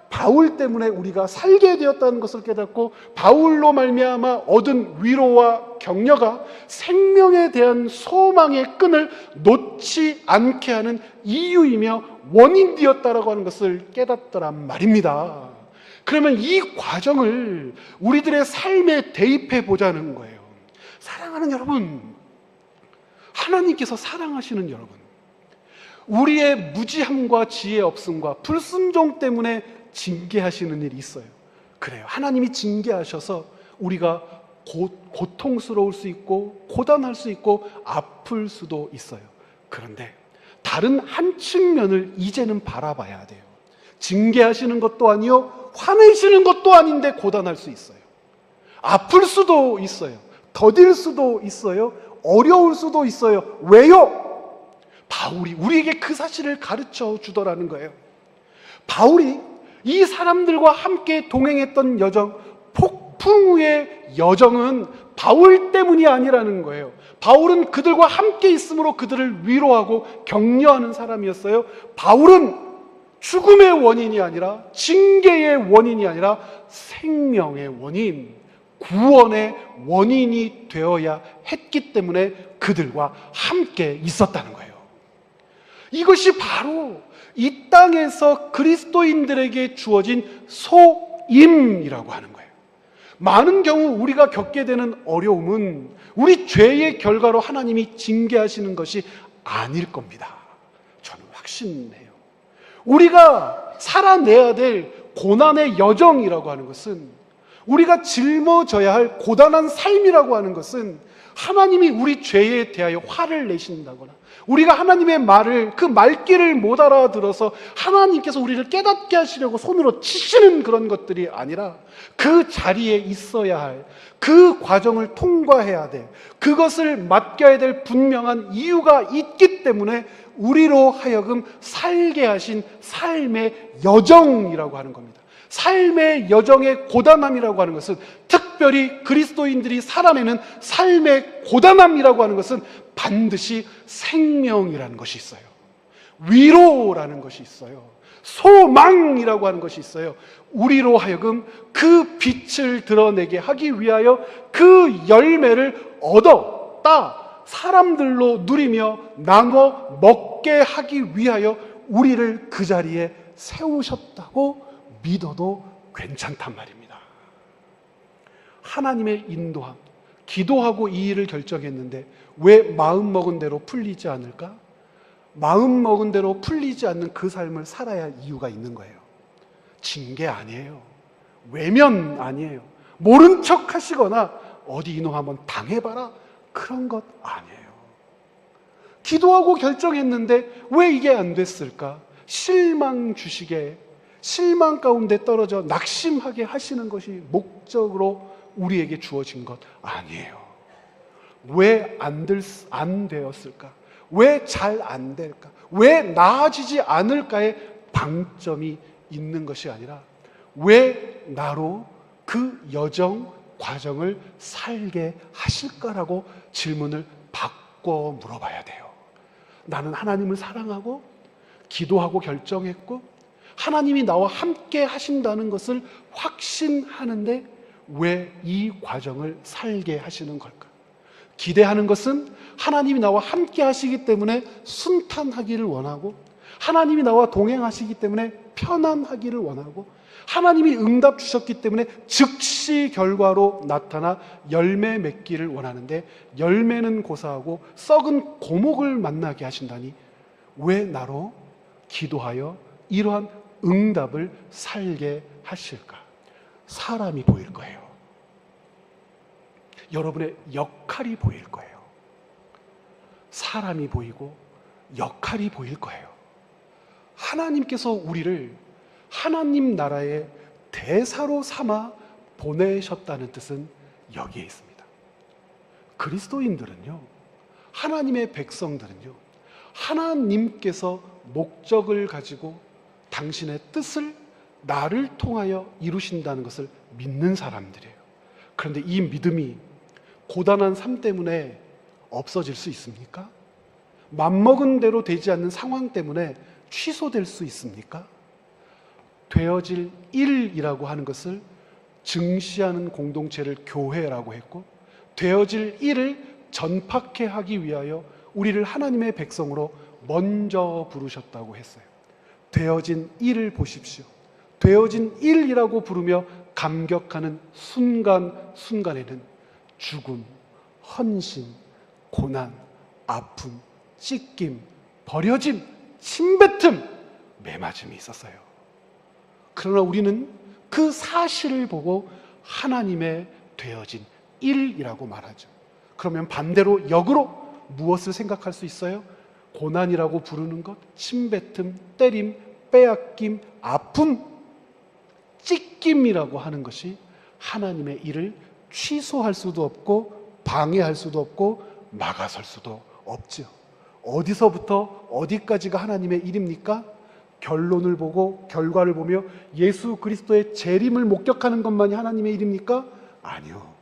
바울 때문에 우리가 살게 되었다는 것을 깨닫고 바울로 말미암아 얻은 위로와 격려가 생명에 대한 소망의 끈을 놓지 않게 하는 이유이며 원인되었다라고 하는 것을 깨닫더란 말입니다. 그러면 이 과정을 우리들의 삶에 대입해 보자는 거예요. 사랑하는 여러분, 하나님께서 사랑하시는 여러분, 우리의 무지함과 지혜 없음과 불순종 때문에 징계하시는 일이 있어요. 그래요. 하나님이 징계하셔서 우리가 고통스러울 수 있고 고단할 수 있고 아플 수도 있어요. 그런데 다른 한 측면을 이제는 바라봐야 돼요. 징계하시는 것도 아니요, 화내시는 것도 아닌데 고단할 수 있어요. 아플 수도 있어요. 더딜 수도 있어요. 어려울 수도 있어요. 왜요? 바울이 우리에게 그 사실을 가르쳐 주더라는 거예요. 바울이 이 사람들과 함께 동행했던 여정, 폭풍우의 여정은 바울 때문이 아니라는 거예요. 바울은 그들과 함께 있으므로 그들을 위로하고 격려하는 사람이었어요. 바울은 죽음의 원인이 아니라, 징계의 원인이 아니라 생명의 원인, 구원의 원인이 되어야 했기 때문에 그들과 함께 있었다는 거예요. 이것이 바로 이 땅에서 그리스도인들에게 주어진 소임이라고 하는 거예요. 많은 경우 우리가 겪게 되는 어려움은 우리 죄의 결과로 하나님이 징계하시는 것이 아닐 겁니다. 저는 확신해요. 우리가 살아내야 될 고난의 여정이라고 하는 것은, 우리가 짊어져야 할 고단한 삶이라고 하는 것은 하나님이 우리 죄에 대하여 화를 내신다거나 우리가 하나님의 말을 그 말귀를 못 알아들어서 하나님께서 우리를 깨닫게 하시려고 손으로 치시는 그런 것들이 아니라 그 자리에 있어야 할 그 과정을 통과해야 돼. 그것을 맡겨야 될 분명한 이유가 있기 때문에 우리로 하여금 살게 하신 삶의 여정이라고 하는 겁니다. 삶의 여정의 고단함이라고 하는 것은, 특별히 그리스도인들이 살아내는 삶의 고단함이라고 하는 것은 반드시 생명이라는 것이 있어요. 위로라는 것이 있어요. 소망이라고 하는 것이 있어요. 우리로 하여금 그 빛을 드러내게 하기 위하여 그 열매를 얻어 따 사람들로 누리며 나눠 먹게 하기 위하여 우리를 그 자리에 세우셨다고 믿어도 괜찮단 말입니다. 하나님의 인도함, 기도하고 이 일을 결정했는데 왜 마음먹은 대로 풀리지 않을까? 마음먹은 대로 풀리지 않는 그 삶을 살아야 할 이유가 있는 거예요. 징계 아니에요. 외면 아니에요. 모른 척 하시거나 어디 이놈 한번 당해봐라, 그런 것 아니에요. 기도하고 결정했는데 왜 이게 안 됐을까? 실망 주시게, 실망 가운데 떨어져 낙심하게 하시는 것이 목적으로 우리에게 주어진 것 아니에요. 왜 안 되었을까? 왜 잘 안 될까? 왜 나아지지 않을까의 방점이 있는 것이 아니라 왜 나로 그 여정, 과정을 살게 하실까라고 질문을 바꿔 물어봐야 돼요. 나는 하나님을 사랑하고 기도하고 결정했고 하나님이 나와 함께 하신다는 것을 확신하는데 왜 이 과정을 살게 하시는 걸까? 기대하는 것은 하나님이 나와 함께 하시기 때문에 순탄하기를 원하고, 하나님이 나와 동행하시기 때문에 편안하기를 원하고, 하나님이 응답 주셨기 때문에 즉시 결과로 나타나 열매 맺기를 원하는데, 열매는 고사하고 썩은 고목을 만나게 하신다니 왜 나로 기도하여 이러한 응답을 살게 하실까? 사람이 보일 거예요. 여러분의 역할이 보일 거예요. 사람이 보이고 역할이 보일 거예요. 하나님께서 우리를 하나님 나라의 대사로 삼아 보내셨다는 뜻은 여기에 있습니다. 그리스도인들은요, 하나님의 백성들은요, 하나님께서 목적을 가지고 당신의 뜻을 나를 통하여 이루신다는 것을 믿는 사람들이에요. 그런데 이 믿음이 고단한 삶 때문에 없어질 수 있습니까? 맘먹은 대로 되지 않는 상황 때문에 취소될 수 있습니까? 되어질 일이라고 하는 것을 증시하는 공동체를 교회라고 했고, 되어질 일을 전파케 하기 위하여 우리를 하나님의 백성으로 먼저 부르셨다고 했어요. 되어진 일을 보십시오. 되어진 일이라고 부르며 감격하는 순간순간에는 죽음, 헌신, 고난, 아픔, 찢김, 버려짐, 침뱉음, 매맞음이 있었어요. 그러나 우리는 그 사실을 보고 하나님의 되어진 일이라고 말하죠. 그러면 반대로 역으로 무엇을 생각할 수 있어요? 고난이라고 부르는 것, 침뱉음, 때림, 빼앗김, 아픔, 찢김이라고 하는 것이 하나님의 일을 취소할 수도 없고 방해할 수도 없고 막아설 수도 없죠. 어디서부터 어디까지가 하나님의 일입니까? 결론을 보고 결과를 보며 예수 그리스도의 재림을 목격하는 것만이 하나님의 일입니까? 아니요.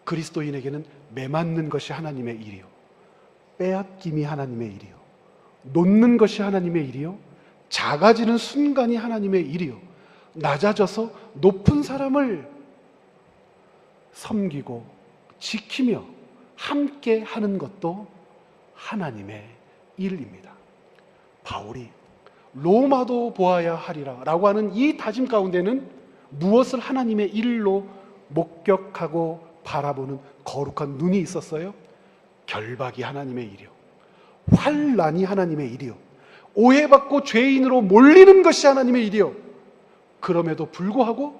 그리스도인에게는 매맞는 것이 하나님의 일이요, 빼앗김이 하나님의 일이요, 놓는 것이 하나님의 일이요, 작아지는 순간이 하나님의 일이요, 낮아져서 높은 사람을 섬기고 지키며 함께 하는 것도 하나님의 일입니다. 바울이 로마도 보아야 하리라 라고 하는 이 다짐 가운데는 무엇을 하나님의 일로 목격하고 바라보는 거룩한 눈이 있었어요? 결박이 하나님의 일이요, 환난이 하나님의 일이요, 오해받고 죄인으로 몰리는 것이 하나님의 일이요, 그럼에도 불구하고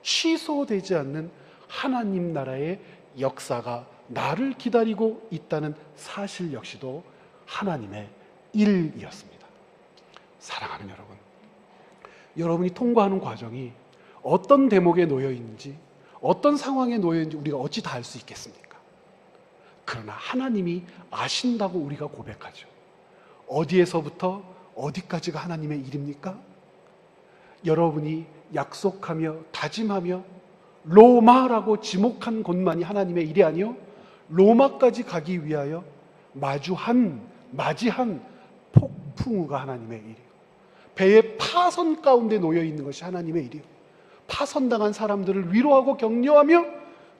취소되지 않는 하나님 나라의 역사가 나를 기다리고 있다는 사실 역시도 하나님의 일이었습니다. 사랑하는 여러분, 여러분이 통과하는 과정이 어떤 대목에 놓여 있는지, 어떤 상황에 놓여 있는지 우리가 어찌 다 알 수 있겠습니까? 그러나 하나님이 아신다고 우리가 고백하죠. 어디에서부터 어디까지가 하나님의 일입니까? 여러분이 약속하며 다짐하며 로마라고 지목한 곳만이 하나님의 일이 아니요, 로마까지 가기 위하여 맞이한 폭풍우가 하나님의 일이에요. 배의 파선 가운데 놓여 있는 것이 하나님의 일이에요. 파선당한 사람들을 위로하고 격려하며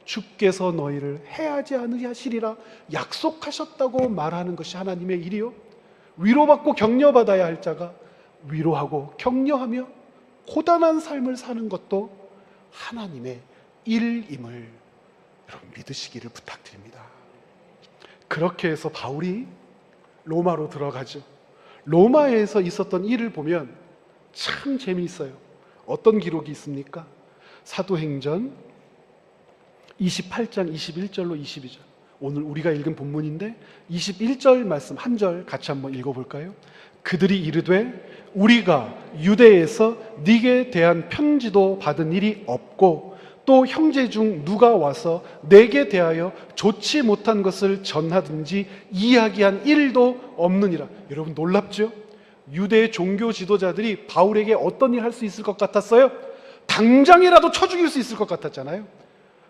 주께서 너희를 해하지 않으시리라 약속하셨다고 말하는 것이 하나님의 일이요, 위로받고 격려받아야 할 자가 위로하고 격려하며 고단한 삶을 사는 것도 하나님의 일임을 여러분 믿으시기를 부탁드립니다. 그렇게 해서 바울이 로마로 들어가죠. 로마에서 있었던 일을 보면 참 재미있어요. 어떤 기록이 있습니까? 사도행전 28장 21절로 22절, 오늘 우리가 읽은 본문인데 21절 말씀 한 절 같이 한번 읽어볼까요? 그들이 이르되 우리가 유대에서 네게 대한 편지도 받은 일이 없고 또 형제 중 누가 와서 내게 대하여 좋지 못한 것을 전하든지 이야기한 일도 없느니라. 여러분 놀랍죠? 유대의 종교 지도자들이 바울에게 어떤 일 할 수 있을 것 같았어요? 당장이라도 쳐 죽일 수 있을 것 같았잖아요.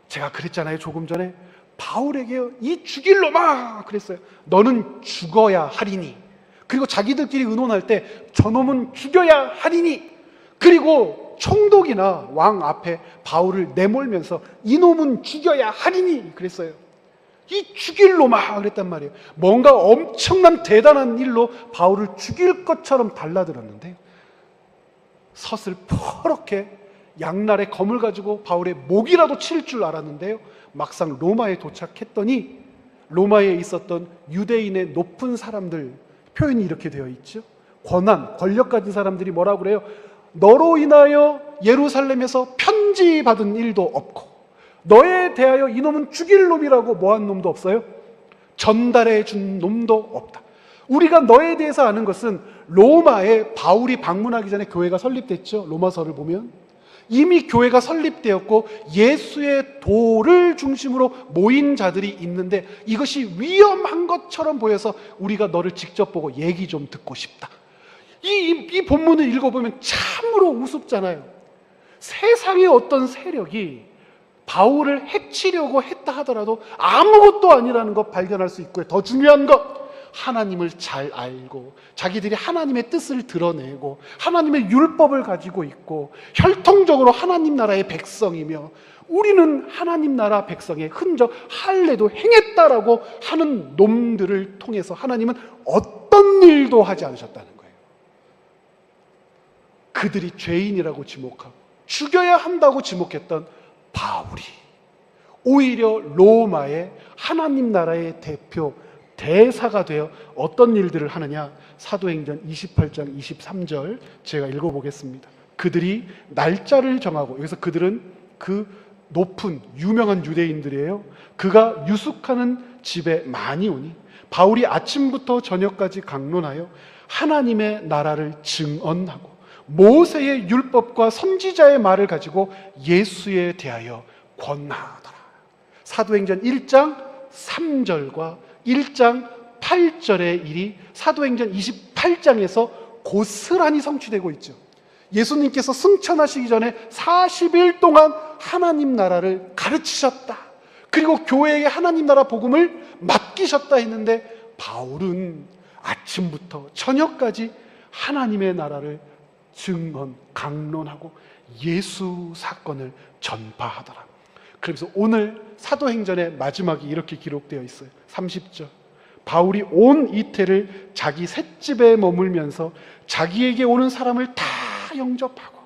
제가 그랬잖아요, 조금 전에. 바울에게 이 죽일 놈아 그랬어요. 너는 죽어야 하리니. 그리고 자기들끼리 의논할 때 저놈은 죽여야 하리니. 그리고 총독이나 왕 앞에 바울을 내몰면서 이놈은 죽여야 하리니 그랬어요. 이 죽일 놈아 그랬단 말이에요. 뭔가 엄청난 대단한 일로 바울을 죽일 것처럼 달라들었는데 서슬퍼렇게 양날의 검을 가지고 바울의 목이라도 칠 줄 알았는데요, 막상 로마에 도착했더니 로마에 있었던 유대인의 높은 사람들, 표현이 이렇게 되어 있죠. 권력 가진 사람들이 뭐라고 그래요? 너로 인하여 예루살렘에서 편지 받은 일도 없고 너에 대하여 이놈은 죽일 놈이라고 뭐한 놈도 없어요. 전달해 준 놈도 없다. 우리가 너에 대해서 아는 것은 로마에 바울이 방문하기 전에 교회가 설립됐죠. 로마서를 보면 이미 교회가 설립되었고 예수의 도를 중심으로 모인 자들이 있는데 이것이 위험한 것처럼 보여서 우리가 너를 직접 보고 얘기 좀 듣고 싶다. 이 본문을 읽어보면 참으로 우습잖아요. 세상의 어떤 세력이 바울을 해치려고 했다 하더라도 아무것도 아니라는 것 발견할 수 있고요. 더 중요한 것, 하나님을 잘 알고 자기들이 하나님의 뜻을 드러내고 하나님의 율법을 가지고 있고 혈통적으로 하나님 나라의 백성이며 우리는 하나님 나라 백성의 흔적 할례도 행했다라고 하는 놈들을 통해서 하나님은 어떤 일도 하지 않으셨다는 거예요. 그들이 죄인이라고 지목하고 죽여야 한다고 지목했던 바울이 오히려 로마의 하나님 나라의 대표 대사가 되어 어떤 일들을 하느냐, 사도행전 28장 23절 제가 읽어보겠습니다. 그들이 날짜를 정하고, 여기서 그들은 그 높은 유명한 유대인들이에요. 그가 유숙하는 집에 많이 오니 바울이 아침부터 저녁까지 강론하여 하나님의 나라를 증언하고 모세의 율법과 선지자의 말을 가지고 예수에 대하여 권하더라. 사도행전 1장 3절과 1장 8절의 일이 사도행전 28장에서 고스란히 성취되고 있죠. 예수님께서 승천하시기 전에 40일 동안 하나님 나라를 가르치셨다. 그리고 교회에게 하나님 나라 복음을 맡기셨다 했는데 바울은 아침부터 저녁까지 하나님의 나라를 증언, 강론하고 예수 사건을 전파하더라. 그래서 오늘 사도행전의 마지막이 이렇게 기록되어 있어요. 30절. 바울이 온 이태를 자기 셋집에 머물면서 자기에게 오는 사람을 다 영접하고.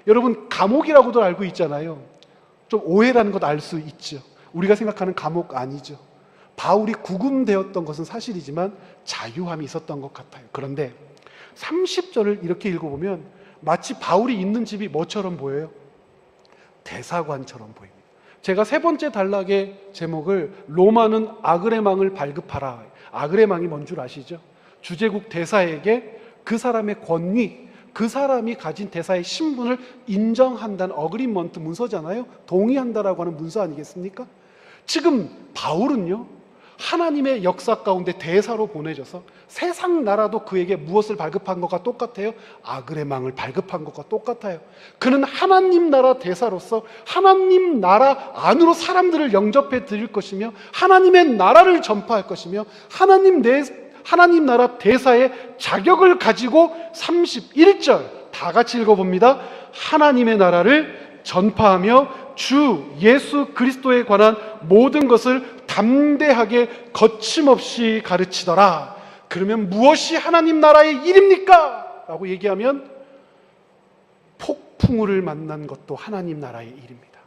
여러분, 감옥이라고도 알고 있잖아요. 좀 오해라는 것 알 수 있죠. 우리가 생각하는 감옥 아니죠. 바울이 구금되었던 것은 사실이지만 자유함이 있었던 것 같아요. 그런데 30절을 이렇게 읽어보면 마치 바울이 있는 집이 뭐처럼 보여요? 대사관처럼 보입니다. 제가 세 번째 단락의 제목을 로마는 아그레망을 발급하라. 아그레망이 뭔 줄 아시죠? 주제국 대사에게 그 사람의 권위, 그 사람이 가진 대사의 신분을 인정한다는 어그리먼트 문서잖아요. 동의한다라고 하는 문서 아니겠습니까? 지금 바울은요, 하나님의 역사 가운데 대사로 보내져서 세상 나라도 그에게 무엇을 발급한 것과 똑같아요? 아그레망을 발급한 것과 똑같아요. 그는 하나님 나라 대사로서 하나님 나라 안으로 사람들을 영접해 드릴 것이며 하나님의 나라를 전파할 것이며 하나님 나라 대사의 자격을 가지고 31절 다 같이 읽어봅니다. 하나님의 나라를 전파하며 주 예수 그리스도에 관한 모든 것을 담대하게 거침없이 가르치더라. 그러면 무엇이 하나님 나라의 일입니까? 라고 얘기하면 폭풍우를 만난 것도 하나님 나라의 일입니다.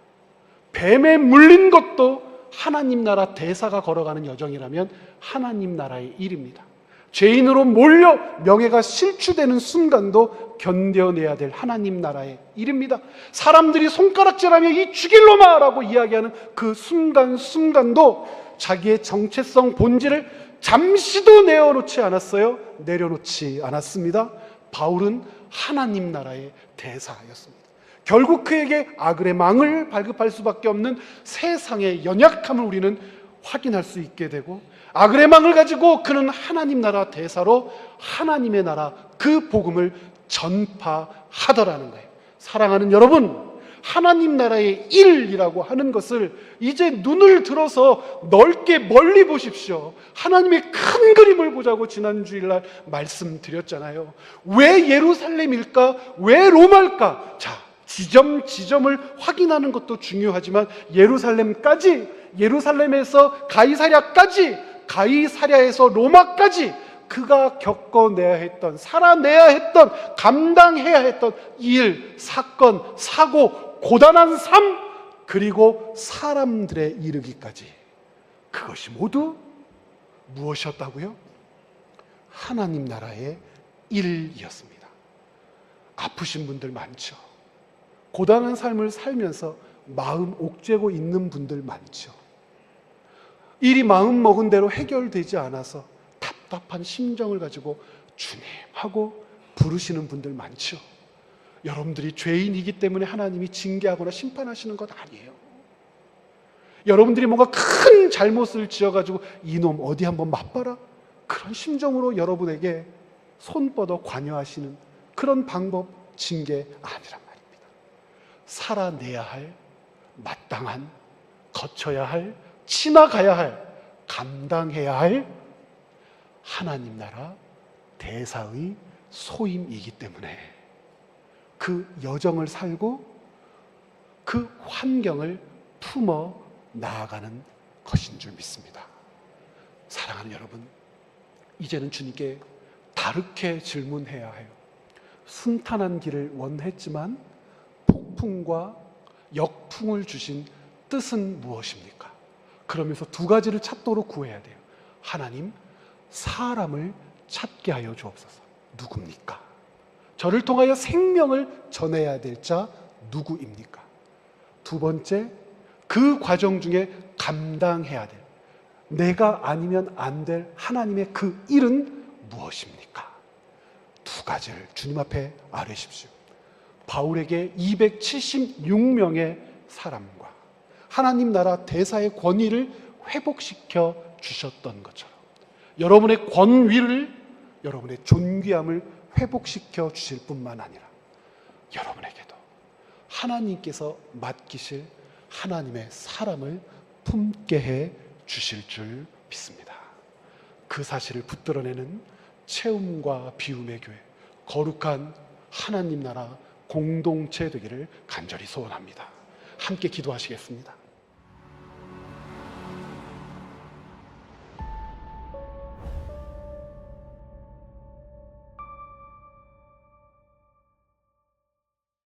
뱀에 물린 것도 하나님 나라 대사가 걸어가는 여정이라면 하나님 나라의 일입니다. 죄인으로 몰려 명예가 실추되는 순간도 견뎌내야 될 하나님 나라의 일입니다. 사람들이 손가락질하며 이 죽일 놈아 라고 이야기하는 그 순간순간도 자기의 정체성 본질을 잠시도 내려놓지 않았어요. 내려놓지 않았습니다. 바울은 하나님 나라의 대사였습니다. 결국 그에게 아그레망을 발급할 수밖에 없는 세상의 연약함을 우리는 확인할 수 있게 되고, 아그레망을 가지고 그는 하나님 나라 대사로 하나님의 나라 그 복음을 전파하더라는 거예요. 사랑하는 여러분, 하나님 나라의 일이라고 하는 것을 이제 눈을 들어서 넓게 멀리 보십시오. 하나님의 큰 그림을 보자고 지난 주일날 말씀드렸잖아요. 왜 예루살렘일까? 왜 로마일까? 자, 지점을 확인하는 것도 중요하지만 예루살렘에서 가이사랴까지, 가이사랴에서 로마까지 그가 겪어내야 했던, 살아내야 했던, 감당해야 했던 일, 사건, 사고, 고단한 삶, 그리고 사람들에 이르기까지 그것이 모두 무엇이었다고요? 하나님 나라의 일이었습니다. 아프신 분들 많죠. 고단한 삶을 살면서 마음 옥죄고 있는 분들 많죠. 일이 마음 먹은 대로 해결되지 않아서 답답한 심정을 가지고 주님 하고 부르시는 분들 많죠. 여러분들이 죄인이기 때문에 하나님이 징계하거나 심판하시는 것 아니에요. 여러분들이 뭔가 큰 잘못을 지어가지고 이놈 어디 한번 맛봐라, 그런 심정으로 여러분에게 손뻗어 관여하시는 그런 방법, 징계 아니란 말입니다. 살아내야 할, 마땅한, 거쳐야 할, 지나가야 할, 감당해야 할 하나님 나라 대사의 소임이기 때문에 그 여정을 살고 그 환경을 품어 나아가는 것인 줄 믿습니다. 사랑하는 여러분, 이제는 주님께 다르게 질문해야 해요. 순탄한 길을 원했지만 폭풍과 역풍을 주신 뜻은 무엇입니까? 그러면서 두 가지를 찾도록 구해야 돼요. 하나님, 사람을 찾게 하여 주옵소서. 누굽니까? 저를 통하여 생명을 전해야 될 자 누구입니까? 두 번째, 그 과정 중에 감당해야 될, 내가 아니면 안 될 하나님의 그 일은 무엇입니까? 두 가지를 주님 앞에 아뢰십시오. 바울에게 276명의 사람과 하나님 나라 대사의 권위를 회복시켜 주셨던 것처럼 여러분의 권위를, 여러분의 존귀함을 회복시켜 주실 뿐만 아니라 여러분에게도 하나님께서 맡기실 하나님의 사람을 품게 해 주실 줄 믿습니다. 그 사실을 붙들어내는 채움과 비움의 교회, 거룩한 하나님 나라 공동체 되기를 간절히 소원합니다. 함께 기도하시겠습니다.